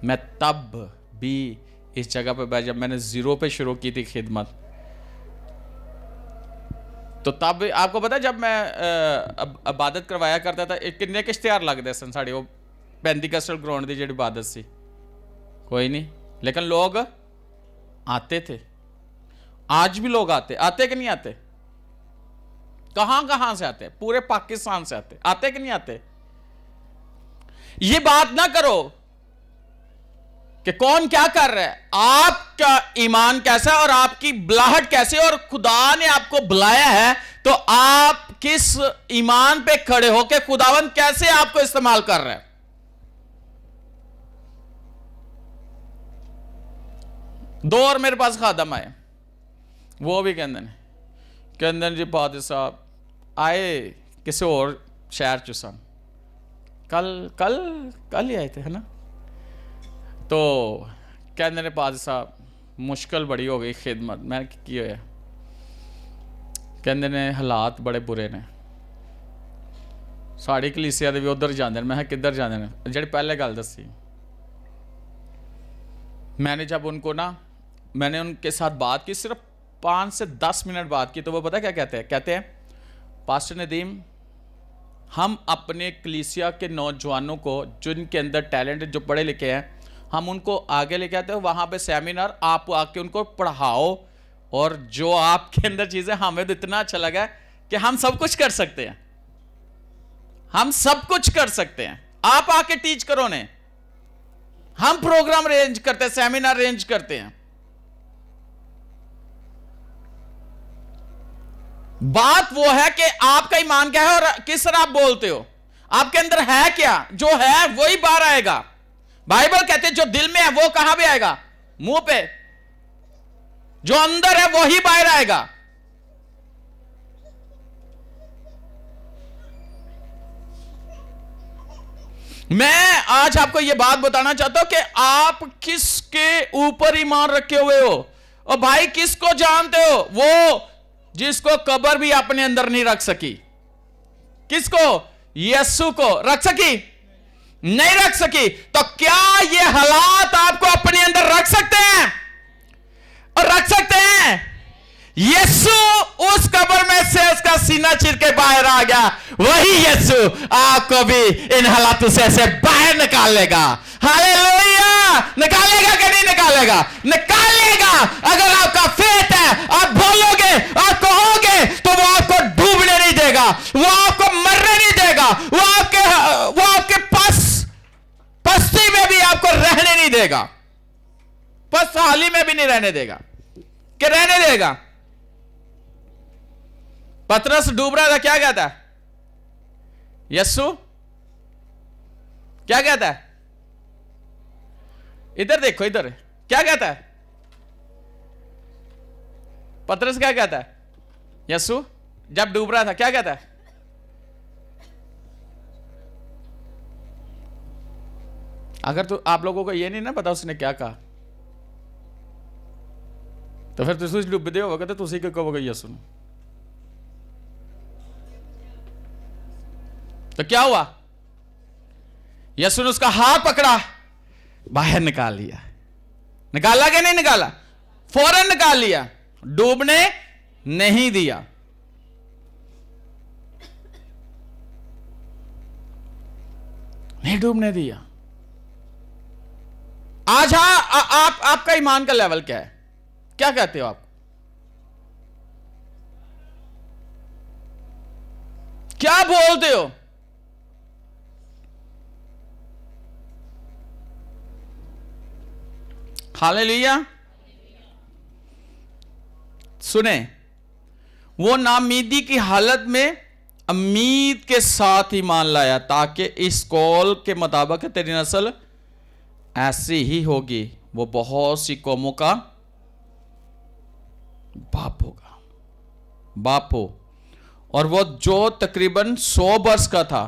मैं तब भी इस जगह पे बैठ, जब मैंने ज़ीरो पे शुरू की थी खिदमत, तो तब आपको पता जब मैं इबादत करवाया करता था, किन्ने इश्तिहार लगते सन साढ़े वो पेंटिकस्टल ग्राउंड की जी इबादत सी, कोई नहीं, लेकिन लोग आते थे। आज भी लोग आते कि नहीं आते? कहां से आते? पूरे पाकिस्तान से आते कि नहीं आते? ये बात ना करो कि कौन क्या कर रहा है, आपका ईमान कैसा है और आपकी बुलाहट कैसे है, और खुदा ने आपको बुलाया है तो आप किस ईमान पे खड़े हो के खुदावंद कैसे आपको इस्तेमाल कर रहा है। दो और मेरे पास खादम आए, वो भी कहते जी फादर साहब आए किसी और शहर चो सन, कल कल कल ही आए थे, है ना। तो कहते ने फादर साहब मुश्किल बड़ी हो गई खिदमत। मैं की होया, कहते ने हालात बड़े बुरे ने, साड़ी कलीसिया दे भी उधर जाते हैं। मैं किधर जाते हैं, जी पहले गल दसी। मैंने जब उनको ना, मैंने उनके साथ बात की, सिर्फ 5 से 10 मिनट बात की, तो वो पता क्या कहते हैं पास्टर नदीम, हम अपने कलीसिया के नौजवानों को जिनके अंदर टैलेंट है, जो पढ़े लिखे हैं, हम उनको आगे लेके आते हैं, वहाँ पे सेमिनार आप आके उनको पढ़ाओ, और जो आपके अंदर चीज़ें, हमें तो इतना अच्छा लगा कि हम सब कुछ कर सकते हैं, हम सब कुछ कर सकते हैं, आप आके टीच करो ने। हम प्रोग्राम अरेंज करते हैं, सेमिनार अरेंज करते हैं। बात वो है कि आपका ईमान क्या है और किस तरह आप बोलते हो, आपके अंदर है क्या, जो है वही बाहर आएगा। बाइबल कहते हैं जो दिल में है वो कहां भी आएगा, मुंह पे, जो अंदर है वही बाहर आएगा। मैं आज आपको यह बात बताना चाहता हूं कि आप किसके ऊपर ईमान रखे हुए हो, और भाई किसको जानते हो, वो जिसको कब्र भी अपने अंदर नहीं रख सकी। किसको? यीशु को रख सकी? नहीं रख सकी। तो क्या ये हालात आपको अपने अंदर रख सकते हैं? और रख सकते हैं? यीशु उस कब्र में से उसका सीना चीर के बाहर आ गया, वही यीशु आपको भी इन हालातों से ऐसे बाहर निकालेगा। हालेलुया! निकालेगा कि नहीं निकालेगा? निकालेगा। अगर आपका फेथ है, आप बोलोगे, आप कहोगे, तो वो आपको डूबने नहीं देगा, वो आपको मरने नहीं देगा, वो आपके पास पस्ती में भी आपको रहने नहीं देगा, पसहाली में भी नहीं रहने देगा, कि रहने देगा। पतरस डूब रहा था, क्या कहता है? यीशु क्या कहता है? इधर देखो, इधर क्या कहता है? पतरस क्या कहता है? यीशु जब डूब रहा था क्या कहता है? अगर तो आप लोगों को यह नहीं ना पता उसने क्या कहा, तो फिर तुम डूबते होगा तो तुम क्यों कहोगे यीशु ने? तो क्या हुआ? यीशु ने उसका हाथ पकड़ा, बाहर निकाल लिया। निकाला कि नहीं निकाला? फौरन निकाल लिया, डूबने नहीं दिया। नहीं डूबने दिया। आज आपका ईमान का लेवल क्या है? क्या कहते हो आप? क्या बोलते हो? हालेलुया! सुने, वो नामीदी की हालत में उम्मीद के साथ ईमान लाया, ताकि इस कौल के मुताबिक तेरी नस्ल ऐसी ही होगी, वो बहुत सी कौमों का बाप होगा। बाप हो। और वो जो तकरीबन 100 वर्ष का था,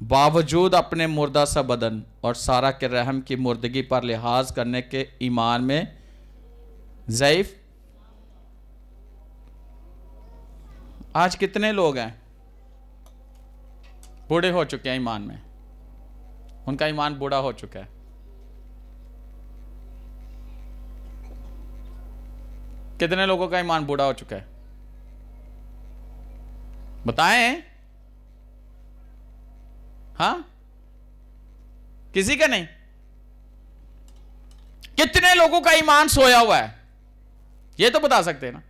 बावजूद अपने मुर्दा सा बदन और सारा के रहम की मुर्दगी पर लिहाज करने के ईमान में ज़ईफ। आज कितने लोग हैं बूढ़े हो चुके हैं ईमान में, उनका ईमान बूढ़ा हो चुका है। कितने लोगों का ईमान बूढ़ा हो चुका है? बताएं। हाँ, किसी का नहीं? कितने लोगों का ईमान सोया हुआ है, ये तो बता सकते हैं ना?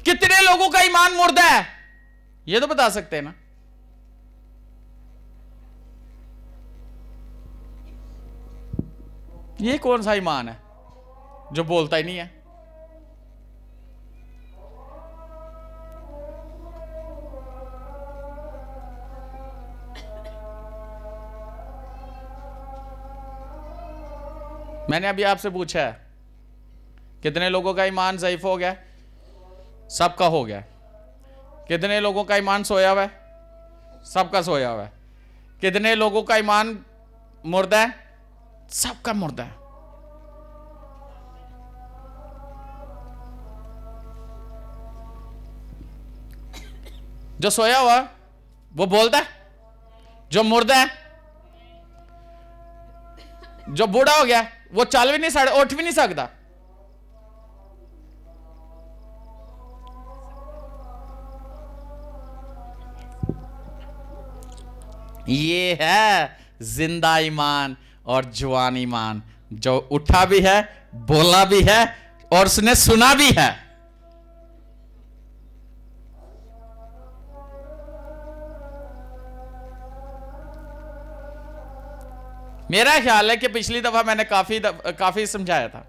कितने लोगों का ईमान मुर्दा है? ये तो बता सकते हैं ना। ये कौन सा ईमान है जो बोलता ही नहीं है? मैंने अभी आपसे पूछा है कितने लोगों का ईमान ज़ईफ हो गया? सबका हो गया। कितने लोगों का ईमान सोया हुआ है? सबका सोया हुआ है। कितने लोगों का ईमान मुर्दा है? सबका मुर्दा है। जो सोया हुआ वो बोलता है, जो मुर्दा है, जो बूढ़ा हो गया वो चल भी नहीं सकता, उठ भी नहीं सकता। ये है जिंदा ईमान और जवान ईमान, जो उठा भी है, बोला भी है और उसने सुना भी है। मेरा ख्याल है कि पिछली दफा मैंने काफी समझाया था।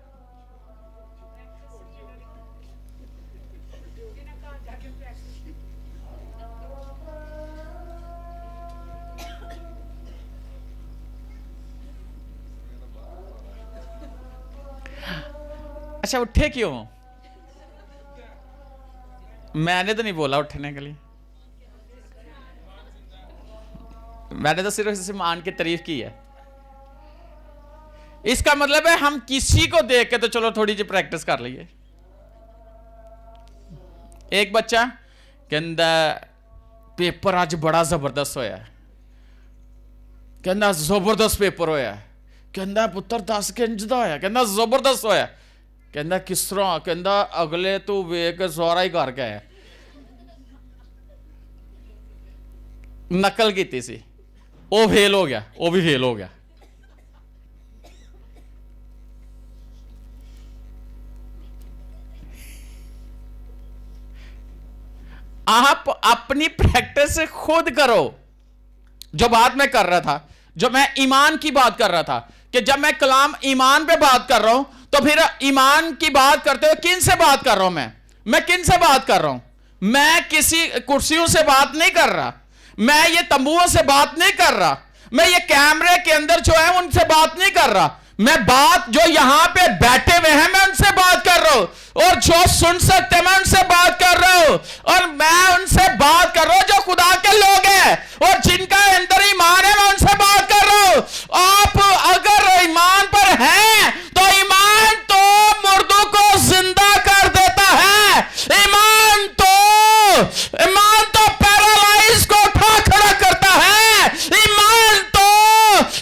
अच्छा, उठे क्यों? मैंने तो नहीं बोला उठने के लिए, मैंने तो सिर्फ इस ईमान की तारीफ की है। इसका मतलब है हम किसी को देख के तो चलो थोड़ी सी प्रैक्टिस कर लीजिए। एक बच्चा कहता पेपर आज बड़ा जबरदस्त होया, कहता जबरदस्त पेपर होया, कहता पुत्र 10 के इंच दा होया, कहता जबरदस्त होया, कहता किस तरह, कहता अगले तू वेख सारा ही करके आया। नकल की सी, वो फेल हो गया, वो भी फेल हो गया। आप अपनी प्रैक्टिस से खुद करो। जो बात मैं कर रहा था, जो मैं ईमान की बात कर रहा था, कि जब मैं कलाम ईमान पे बात कर रहा हूं तो फिर ईमान की बात करते हुए किन से बात कर रहा हूं? मैं किन से बात कर रहा हूं? मैं किसी कुर्सियों से बात नहीं कर रहा, मैं ये तंबुओं से बात नहीं कर रहा, मैं ये कैमरे के अंदर जो है उनसे बात नहीं कर रहा। मैं बात जो यहां पे बैठे हुए हैं मैं उनसे बात कर रहा हूं, और जो सुन सकते मैं उनसे बात कर रहा हूं, और मैं उनसे बात कर रहा हूं जो खुदा के लोग हैं और जिनका अंदर ईमान है, मैं उनसे बात कर रहा हूं। आप अगर ईमान पर हैं तो ईमान तो मुर्दों को जिंदा कर देता है, ईमान तो पैरालाइज को उठा खड़ा करता है, ईमान तो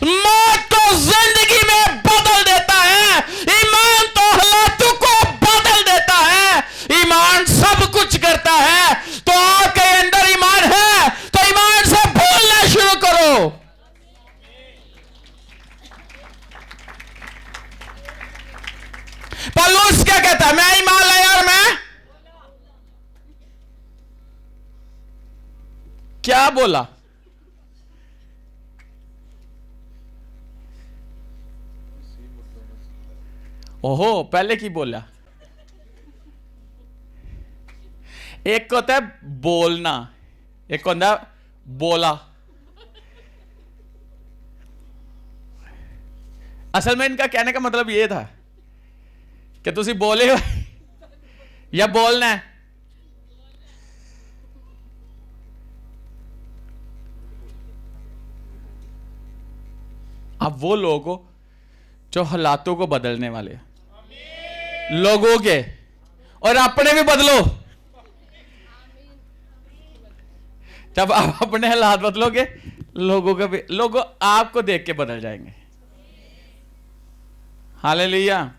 मौत को जिंदगी में बदल देता है, ईमान तो हालातों को बदल देता है, ईमान सब कुछ करता है। तो आपके अंदर ईमान है तो ईमान से बोलना शुरू करो। पौलुस क्या कहता है? मैं ईमान लाया और मैं क्या बोला? ओहो, पहले की बोला। एक होता है बोलना, एक होता है बोला। असल में इनका कहने का मतलब ये था कि तुसी बोले हो या बोलना है। अब वो लोग हो जो हालातों को बदलने वाले हैं, लोगों के, और अपने भी बदलो। जब आप अपने हालात बदलोगे, लोगों का भी, लोग आपको देख के बदल जाएंगे। हालेलुया।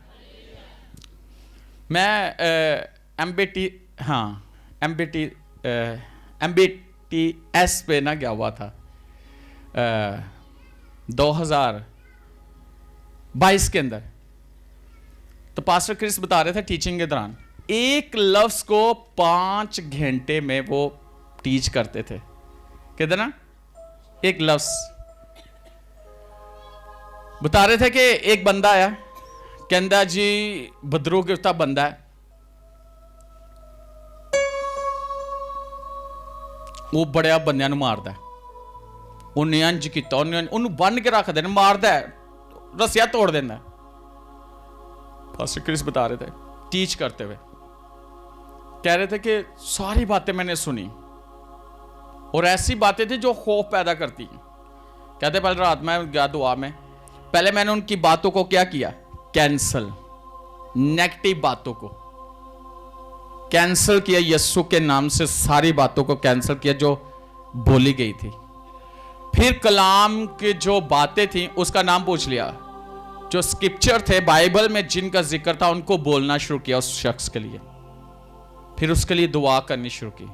मैं MBTS पे ना गया हुआ था 2022 के अंदर। तो पास्टर क्रिस बता रहे थे टीचिंग के दौरान, एक लफ्ज को 5 घंटे में वो टीच करते थे। कहते ना, एक लफ्ज बता रहे थे कि एक बंदा आया, कहता जी बदरू के उत्ता बंदा है, वो बड़े बंदियां नूं मारदा है। उन्हें अंज किया, उन्हें बन के रख देना, मारदा है, रस्सियां तोड़ देना। पास्टर क्रिस बता रहे थे टीच करते हुए, कह रहे थे कि सारी बातें मैंने सुनी और ऐसी बातें थी जो खौफ पैदा करती। कहते पहले रात में गया दुआ में, पहले मैंने उनकी बातों को क्या किया, कैंसल, नेगेटिव बातों को कैंसल किया। यीशु के नाम से सारी बातों को कैंसल किया जो बोली गई थी। फिर कलाम की जो बातें थी उसका नाम पूछ लिया, जो स्क्रिप्चर थे बाइबल में जिनका जिक्र था उनको बोलना शुरू किया उस शख्स के लिए। फिर उसके लिए दुआ करनी शुरू की।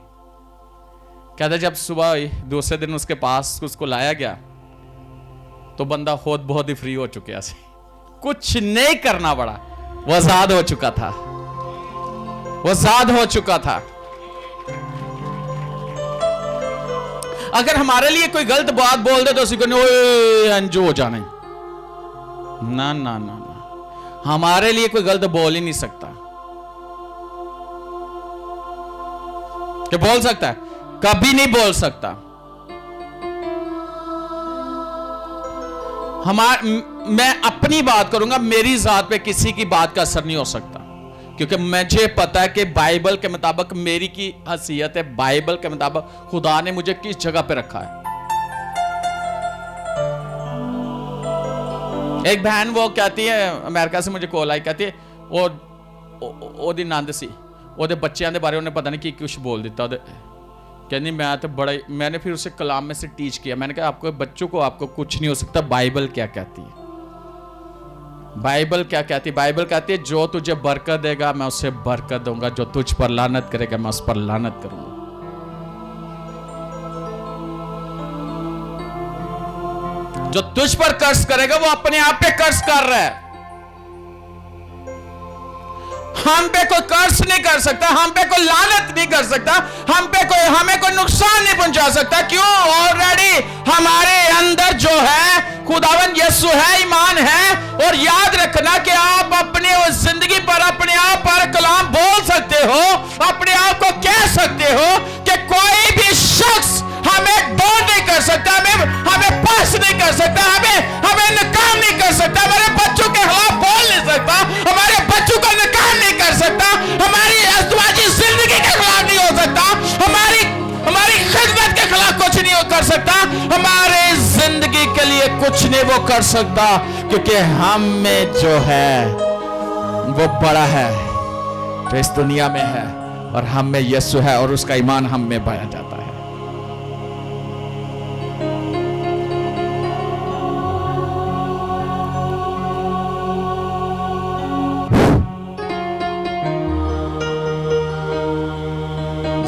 कहता जब सुबह दूसरे दिन उसके पास उसको लाया गया तो बंदा खुद बहुत ही फ्री हो चुका है, कुछ नहीं करना पड़ा, वो आजाद हो चुका था, वो आजाद हो चुका था। अगर हमारे लिए कोई गलत बात बोल दे तो उसी को अंजो हो जाना, ना ना ना ना, हमारे लिए कोई गलत बोल ही नहीं सकता। क्या बोल सकता है? कभी नहीं बोल सकता। मैं अपनी बात करूंगा, मेरी जात पे किसी की बात का असर नहीं हो सकता, क्योंकि मुझे पता है कि बाइबल के मुताबिक मेरी की हैसियत है, बाइबल के मुताबिक खुदा ने मुझे किस जगह पे रखा है। एक बहन वो कहती है, अमेरिका से मुझे कॉल आई, कहती है वो दी नंद सी, ਉਹਦੇ ਬੱਚਿਆਂ ਦੇ बारे उन्हें पता नहीं कि कुछ बोल दिता। कहनी मैं तो बड़ा, मैंने फिर उसे कलाम में से टीच किया। मैंने कहा आपको बच्चों को आपको कुछ नहीं हो सकता, बाइबल क्या कहती है, बाइबल क्या कहती है? बाइबल कहती है जो तुझे बरकत देगा मैं उसे बरकत दूंगा, जो तुझ पर लानत करेगा मैं उस पर लानत करूंगा। जो तुझ पर कर्ज करेगा वो अपने आप पे कर्ज कर रहा है। हम पे कोई कर्ज नहीं कर सकता, हम पे कोई लानत नहीं कर सकता, हमें कोई नुकसान नहीं पहुंचा सकता। क्यों? ऑलरेडी हमारे अंदर जो है खुदावन यीशु है, ईमान है। और याद रखना कि आप अपने उस जिंदगी पर अपने आप पर कलाम बोल सकते हो, अपने आप को कह सकते हो कि कोई भी शख्स हमें बोल नहीं कर सकता, हमें पास नहीं कर सकता, हमें नकाम नहीं कर सकता, हमारे बच्चों के खिलाफ बोल नहीं सकता, हमारे बच्चों को नकाम नहीं कर सकता, हमारी अज़वाजी जिंदगी के खिलाफ नहीं हो सकता, हमारी खिदमत के खिलाफ कुछ नहीं कर सकता, हमारे जिंदगी के लिए कुछ नहीं वो कर सकता, क्योंकि हम में जो है वो बड़ा है जो इस दुनिया में है, और हम में यीशु है और उसका ईमान हम में पाया जाता है।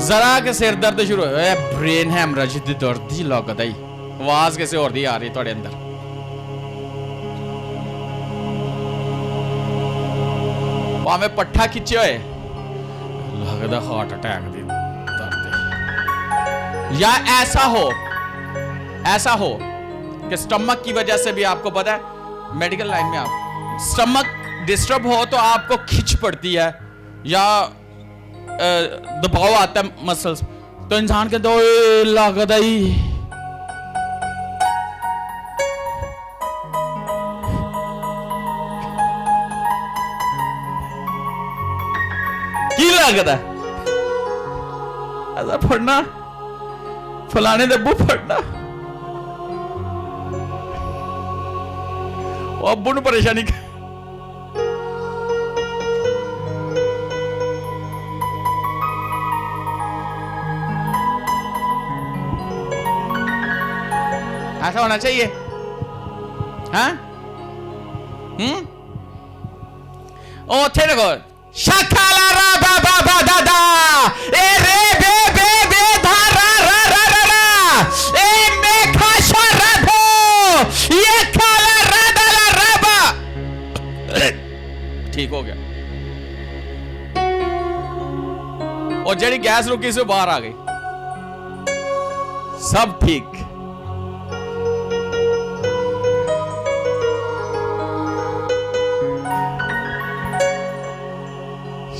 जरा के सिर दर्द शुरू हो, ब्रेन हैमरेज दी दर्द ही लगता ही, आवाज किसी और दी आ रही थोड़े अंदर। हमें पट्ठा खिंचे हुए लगता हार्ट अटैक दी दर्द। या ऐसा हो कि स्टमक की वजह से भी, आपको पता है मेडिकल लाइन में आप स्टमक डिस्टर्ब हो तो आपको खिंच पड़ती है या दबाव आता है मसल्स, तो इंसान के दो लागत आई की लागत है ऐसा फड़ना, फलाने दब्बू फड़ना, वो अब्बू नूं परेशानी ऐसा होना चाहिए। हाँ ओथे देखो शखाला रा बा बा बा दा दा ए रे बे बे बे धा रा रा रा रा रा ए मे खाशा रा धो ये खाला रा दा ला रा बा। ठीक हो गया। और जड़ी गैस रुकी से बाहर आ गई। सब ठीक।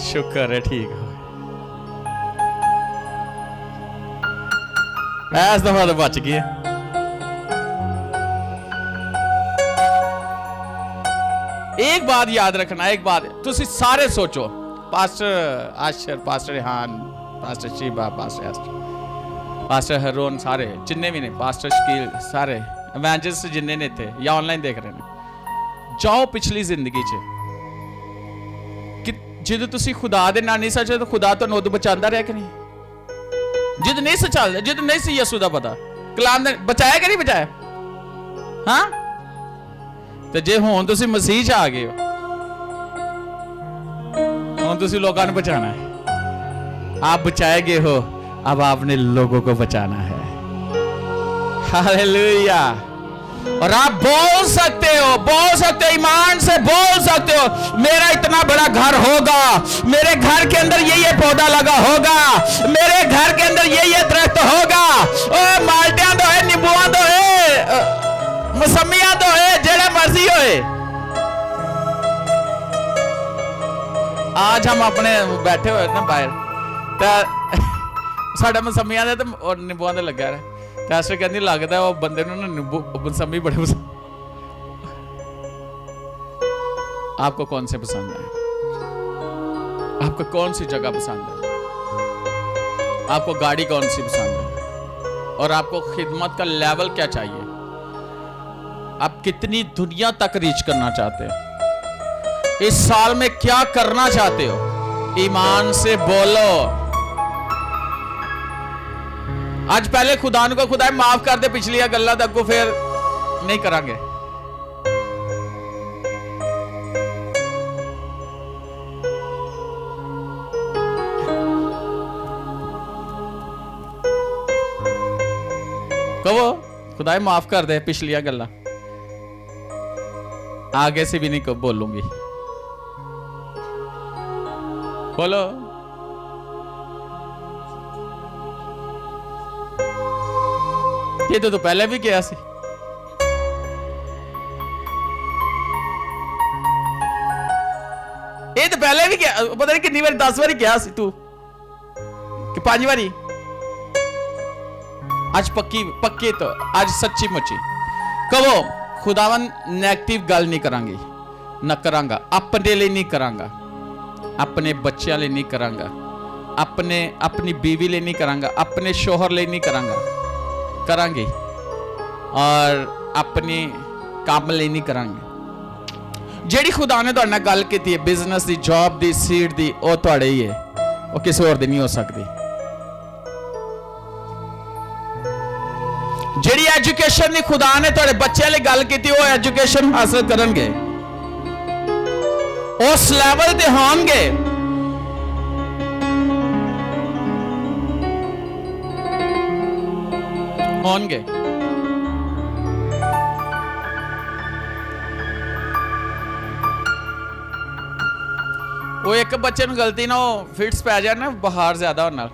शुक्र है ठीक हो। इस दफा तो बच गए। एक बात याद रखना, एक बात तुसी सारे सोचो, pastor Asher, pastor Rehan, pastor Sheeba, pastor Esther, pastor Haroon, सारे जिन्ने भी ने, पास्टर शकील, सारे इवेंजलिस्ट जिन्ने ने थे या ऑनलाइन देख रहे हैं, जाओ पिछली जिंदगी च कि जदों तुसी खुदा दे नाल नहीं सचे तो खुदा तुहानू उदों बचांदा रहा कि नहीं? जद नहीं सचाल, जद नहीं सी यसू दा पता, कलाम ने बचाया कि नहीं बचाया? हाँ, तो जे हुण तुसी मसीह च आ गए हो, हुण तुसी लोकां नू बचाना है। आप बचाए गए हो, अब आपने लोगों को बचाना है। हालेलुया। और आप बोल सकते हो, ईमान से बोल सकते हो, मेरा इतना बड़ा घर होगा, मेरे घर के अंदर ये पौधा लगा होगा, मेरे घर के अंदर ये दरख्त होगा, ओ माल्टियां तो है, नींबुआं तो है, मौसमियां तो है, जेड़ा मर्जी होए। आज हम अपने बैठे हुए ना बाहर, साडा मौसमियां दे ते नींबुआं दे लगा रहा, पास्टर कहती लगता है वो बंदे ना नींबू मौसमी बड़े पसंद। आपको कौन से पसंद है? आपको कौन सी जगह पसंद है? आपको गाड़ी कौन सी पसंद है? और आपको खिदमत का लेवल क्या चाहिए? आप कितनी दुनिया तक रीच करना चाहते हो? इस साल में क्या करना चाहते हो? ईमान से बोलो। आज पहले खुदा को खुदा माफ कर दे पिछलियां गल्लां तक को, फिर नहीं करांगे। कहो खुदा माफ कर दे पिछलियां गल्लां, आगे से भी नहीं कब बोलूंगी। बोलो। ये तो पहले भी किया सी। ये तो पहले भी किया, पता नहीं कितनी बार, 10 बारी किया सी तू कि 5 बारी। आज पक्की तो आज सच्ची मुच्ची कहो खुदावन नेगेटिव गल नहीं करांगी, ना करांगा, अपने लिए नहीं करांगा, अपने बच्चों लिए नहीं करांगा, अपनी बीवी लिए नहीं करांगा, अपने शोहर लिए नहीं करांगा, करांगे, और अपने काम लिए नहीं करांगे। जेड़ी खुदा ने तुहाडे नाल गल कीती है बिजनेस दी, जॉब दी, सीट दी, वो तुहाडे ही है, वो किसी होर दी नहीं हो सकती। जेड़ी एजुकेशन दी खुदा ने तुहाडे बच्चों लिए गल कीती, वो एजुकेशन हासिल करनगे, उस लेवल ते होणगे। वो एक बच्चे ਨੂੰ गलती ना फिट्स पै जाए ना, बुखार ज्यादा होने नाल,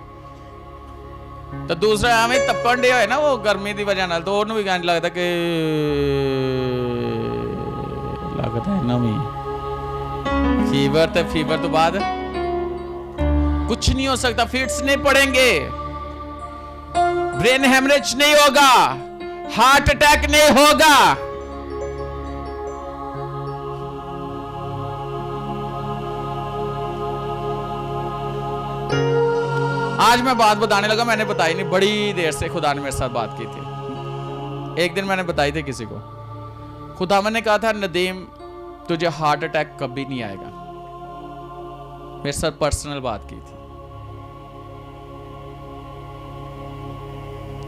तो दूसरा एवं तपन डे होए ना वो गर्मी की वजह नाल, तो उन्होंने भी कहने लगता कि लगता है ना भी फीवर तो बाद कुछ नहीं हो सकता, फिट्स नहीं पड़ेंगे, ब्रेन हेमरेज नहीं होगा, हार्ट अटैक नहीं होगा। आज मैं बात बताने लगा, मैंने बताई नहीं, बड़ी देर से खुदा ने मेरे साथ बात की थी। एक दिन मैंने बताई थी किसी को, खुदावन ने कहा था नदीम तुझे हार्ट अटैक कभी नहीं आएगा, मेरे साथ पर्सनल बात की थी।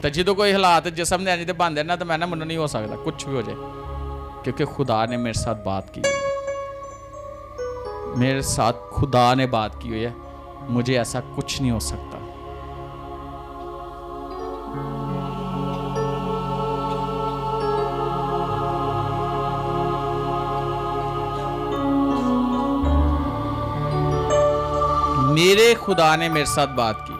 तो जो कोई हालात जिसम ने अजे बनते ना, तो मैं ना मनु नहीं हो सकता कुछ भी हो जाए, क्योंकि खुदा ने मेरे साथ बात की, मेरे साथ खुदा ने बात की हुई है, मुझे ऐसा कुछ नहीं हो सकता। मेरे खुदा ने मेरे साथ बात की,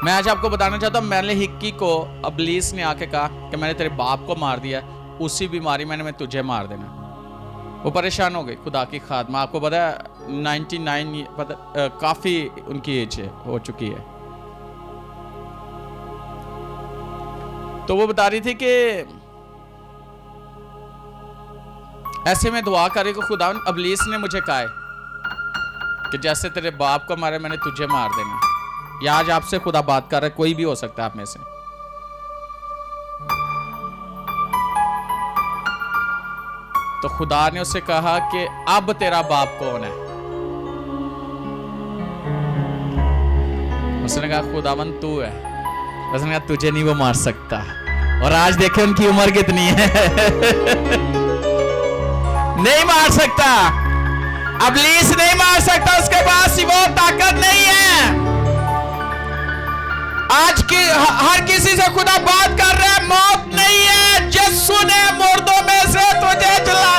मैं आज आपको बताना चाहता हूँ, मैंने हिक्की को इब्लीस ने आके कहा कि मैंने तेरे बाप को मार दिया, उसी बीमारी मैंने मैं तुझे मार देना। वो परेशान हो गई। खुदा की खादमा, आपको पता है 99 पता काफी उनकी एज हो चुकी है। तो वो बता रही थी कि ऐसे में दुआ करे कि खुदा इब्लीस ने मुझे कहा है कि जैसे तेरे बाप को मारे मैंने तुझे मार देना। या आज आपसे खुदा बात कर रहा है, कोई भी हो सकता है आप में से। तो खुदा ने उससे कहा कि अब तेरा बाप कौन है? उसने कहा खुदावन तू है। उसने कहा तुझे नहीं वो मार सकता। और आज देखे उनकी उम्र कितनी है। नहीं मार सकता, इब्लीस नहीं मार सकता, उसके पास वो ताकत नहीं है। आज की हर किसी से खुदा बात कर रहा है, मौत नहीं है। यीशु ने मुर्दों में से तुझे जला,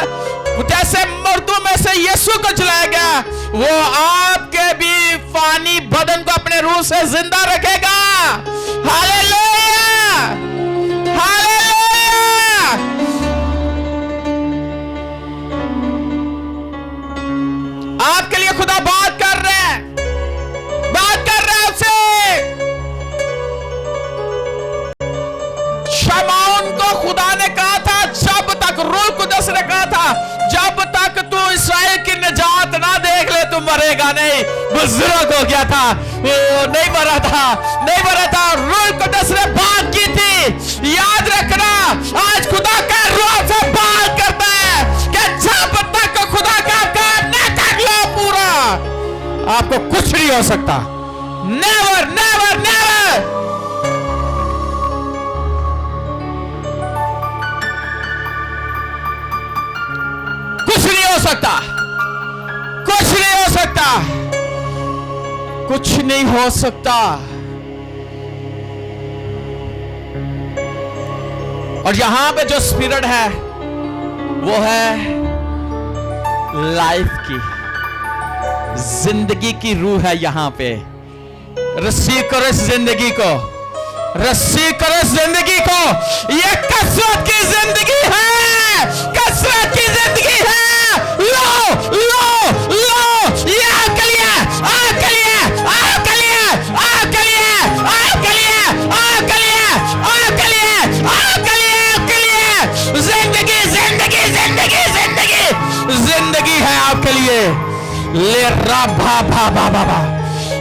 जैसे मुर्दों में से यीशु को जलाया गया, वो आपके भी फानी बदन को अपने रूह से जिंदा रखेगा। Hallelujah, hallelujah. आपके लिए खुदा बात कर रहे हैं, बात कर रहे हैं आपसे। शमौन को खुदा ने कहा था, जब तक रूह कुदस ने कहा था, जब तक तू इस्राएल की निजात ना देख ले तू मरेगा नहीं। बुजुर्ग हो गया था, वो नहीं मरा था, नहीं मरा था। रूह कुदस ने बात की थी। याद रखना, आज खुदा का रूह से बात करता है कि जब तक खुदा का काम न कर लो पूरा, आपको कुछ नहीं हो सकता। Never never never. कुछ नहीं हो सकता, कुछ नहीं हो सकता, कुछ नहीं हो सकता। और यहां पे जो स्पिरिट है वो है लाइफ की, जिंदगी की रूह है यहां पे। रस्सी करो इस जिंदगी को, रस्सी करो इस जिंदगी को। ये कसरत की जिंदगी है, कसरत की जिंदगी है। लो लो लो, ये आपके लिए, आपके लिए, आपके लिए, आपके लिए, आपके लिए, आपके लिए, आपके लिए, आपके लिए, आपके लिए। जिंदगी जिंदगी जिंदगी जिंदगी जिंदगी है आपके लिए। ले रा भा भा भा भा भा,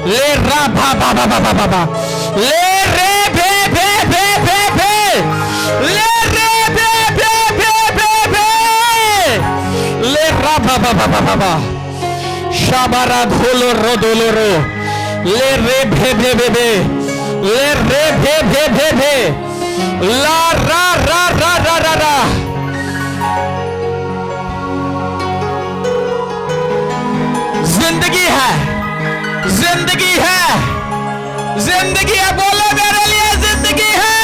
ले रा भा भा भा भा भा भा, ले रे भे भे भे भे भे, ले रे भे भे भे भे भे, ले रा भा भा भा भा भा, शाबारा धोलो रो धोलो रो, ले रे भे भे भे भे, ले रे भे भे भे भे, ला रा रा रा रा रा रा। जिंदगी है, जिंदगी है, जिंदगी है। बोलो मेरे लिए जिंदगी है,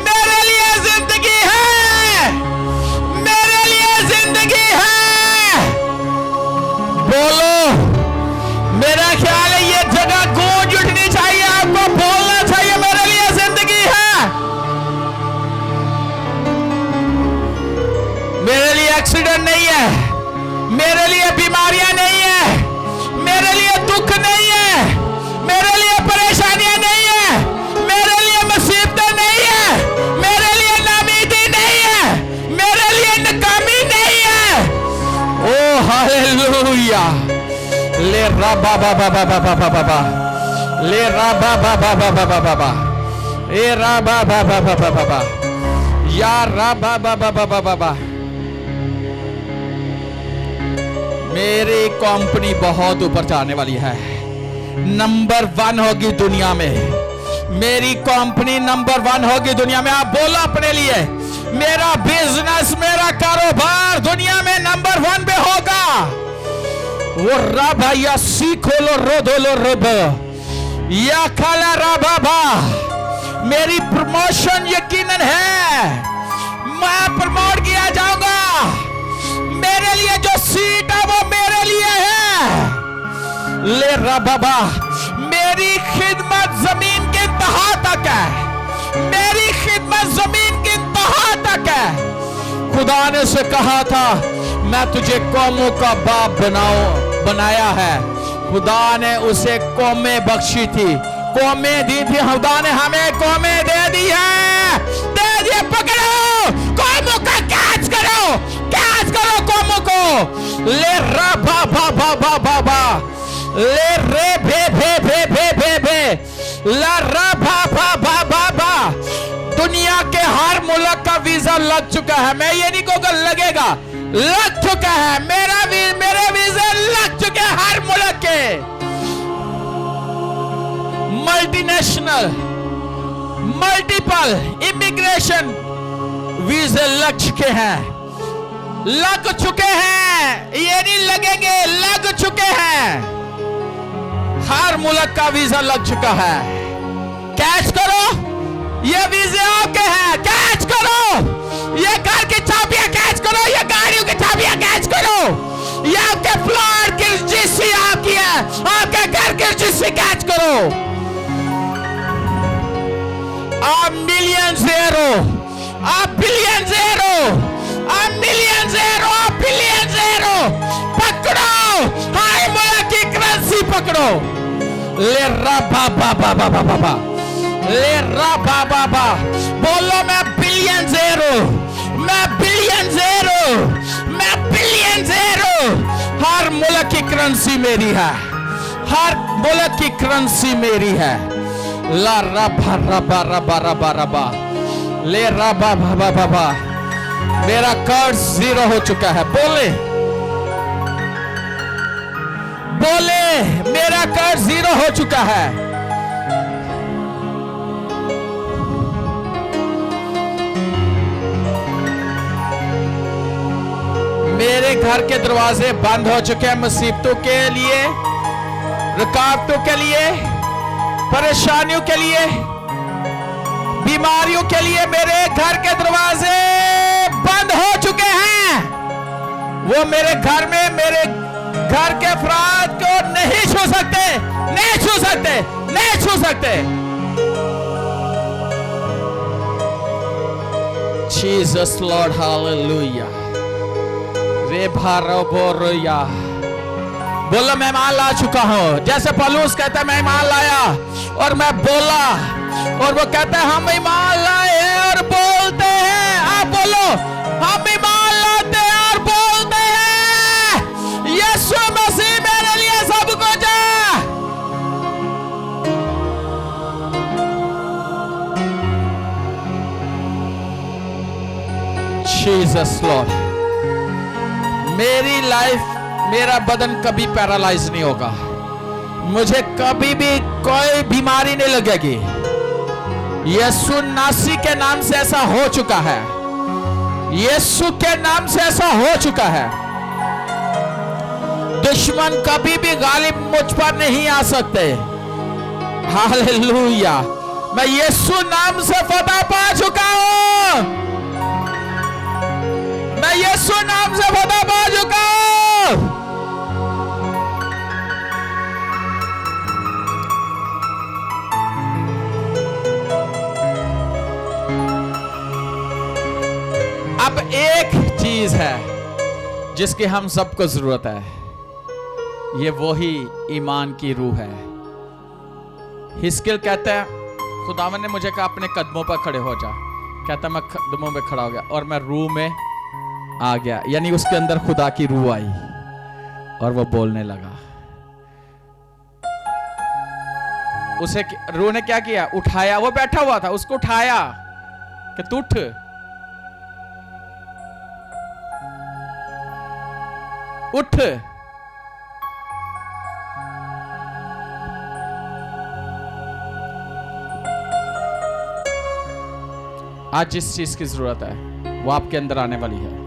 मेरे लिए जिंदगी है, मेरे लिए जिंदगी है। बोलो, मेरा ख्याल है ये जगह गूंज उठनी चाहिए, आपको बोलना चाहिए मेरे लिए जिंदगी है। मेरे लिए एक्सीडेंट नहीं है, मेरे लिए बीमारियां नहीं है, मेरे लिए दुख नहीं है, मेरे लिए परेशानियां नहीं है, मेरे लिए मुसीबतें नहीं है, मेरे लिए नाउमीदी नहीं है, मेरे लिए नाकामी नहीं है। ओ हालेलुया। ले रा बा बा बा बा बा बा बा, ले रा बा बा बा बा बा बा बा, ए रा बा बा बा बा बा बा, या रा बा बा बा बा बा बा। मेरी कंपनी बहुत ऊपर जाने वाली है, नंबर 1 होगी दुनिया में। मेरी कंपनी नंबर 1 होगी दुनिया में। आप बोलो अपने लिए, मेरा बिजनेस, मेरा कारोबार दुनिया में नंबर 1 पे होगा। वो रबा या सीखो लो रो दो लो रब या खाला रबा। मेरी प्रमोशन यकीनन है, मैं प्रमोट किया जाऊंगा। मेरे लिए जो सीट है वो मेरे लिए है। ले रबा, मेरे मेरी खिदमत जमीन के इंतहा तक है, मेरी खिदमत जमीन के इंतहा तक है। खुदा ने उसे कहा था मैं तुझे कौमों का बाप बनाया है। खुदा ने उसे कौमें बख्शी थी, कौमें दी थी। खुदा ने हमें कौमें दे दी है, दे दिए। पकड़ो कौमों का, कैच करो कौमों को। ले रा बा बा बा बा बा बा, ले रे भे भे भे भे भे भे, ला रा बा बा बा बा बा। दुनिया के हर मुल्क का वीजा लग चुका है। मैं ये नहीं कहूँगा लगेगा, लग चुका है। मेरे वीजा लग चुके हैं हर मुल्क के। मल्टीनेशनल, मल्टीपल इमिग्रेशन वीजे लग चुके हैं, लग चुके हैं। ये नहीं लगेंगे, लग चुके हैं। हर मुल्क का वीजा लग चुका है। कैच करो, ये वीजे आपके हैं, कैच करो। ये घर की चाबियां कैच करो, ये गाड़ियों की चाबियां कैच करो। ये आपके फ्लोर की रजिस्ट्री आपकी है, आपके घर की रजिस्ट्री कैच करो। आप मिलियनज़ेरो, आप बिलियनज़ेरो, आप मिलियनज़ेरो, आप बिलियनज़ेरो। पकड़ो हाय मुल्क की करेंसी पकड़ो। ले रा बा बा बा बा बा बा बा, ले रा बा बा बा। बोलो मैं बिलियनज़ेरो, मैं बिलियनज़ेरो, मैं बिलियनज़ेरो। हर मुल्क की करेंसी मेरी है, हर मुल्क की करेंसी मेरी है। ला रा बा रा बा रा बा रा बा रा बा, ले रा बा बा बा बा बा। मेरा कर्ज 0 हो चुका है। बोले मेरा कर्ज 0 हो चुका है। मेरे घर के दरवाजे बंद हो चुके हैं मुसीबतों के लिए, रुकावटों के लिए, परेशानियों के लिए, बीमारियों के लिए। मेरे घर के दरवाजे बंद हो चुके हैं। वो मेरे घर में, मेरे घर के अफराद को नहीं छू सकते, नहीं छू सकते, नहीं छू सकते। Jesus Lord, hallelujah. रे भारो बोरोया। बोलो मैं ईमान ला चुका हूं। जैसे पौलुस कहता है मैं ईमान लाया और मैं बोला, और वो कहता है हम ईमान लाए हैं और बोलते हैं। आप बोलो हम ईमान लाते हैं और बोलते हैं यीशु मसीह मेरे लिए सब कुछ है। Jesus Lord. मेरी लाइफ, मेरा बदन कभी पैरालाइज नहीं होगा। मुझे कभी भी कोई बीमारी नहीं लगेगी। यीशु नासी के नाम से ऐसा हो चुका है, यीशु के नाम से ऐसा हो चुका है। दुश्मन कभी भी गालिब मुझ पर नहीं आ सकते। हालेलुया। मैं यीशु नाम से फतह पा चुका हूं, मैं यीशु नाम से फतह पा चुका हूं। अब एक चीज है जिसकी हम सबको जरूरत है, ये वही ईमान की रूह है। हिस्कियल कहता है खुदावन ने मुझे कहा अपने कदमों पर खड़े हो जा। कहता मैं कदमों में खड़ा हो गया और मैं रूह में आ गया, यानी उसके अंदर खुदा की रूह आई और वो बोलने लगा। उसे रूह ने क्या किया? उठाया। वो बैठा हुआ था, उसको उठाया कि तू उठ। उठ। आज जिस चीज की जरूरत है वो आपके अंदर आने वाली है।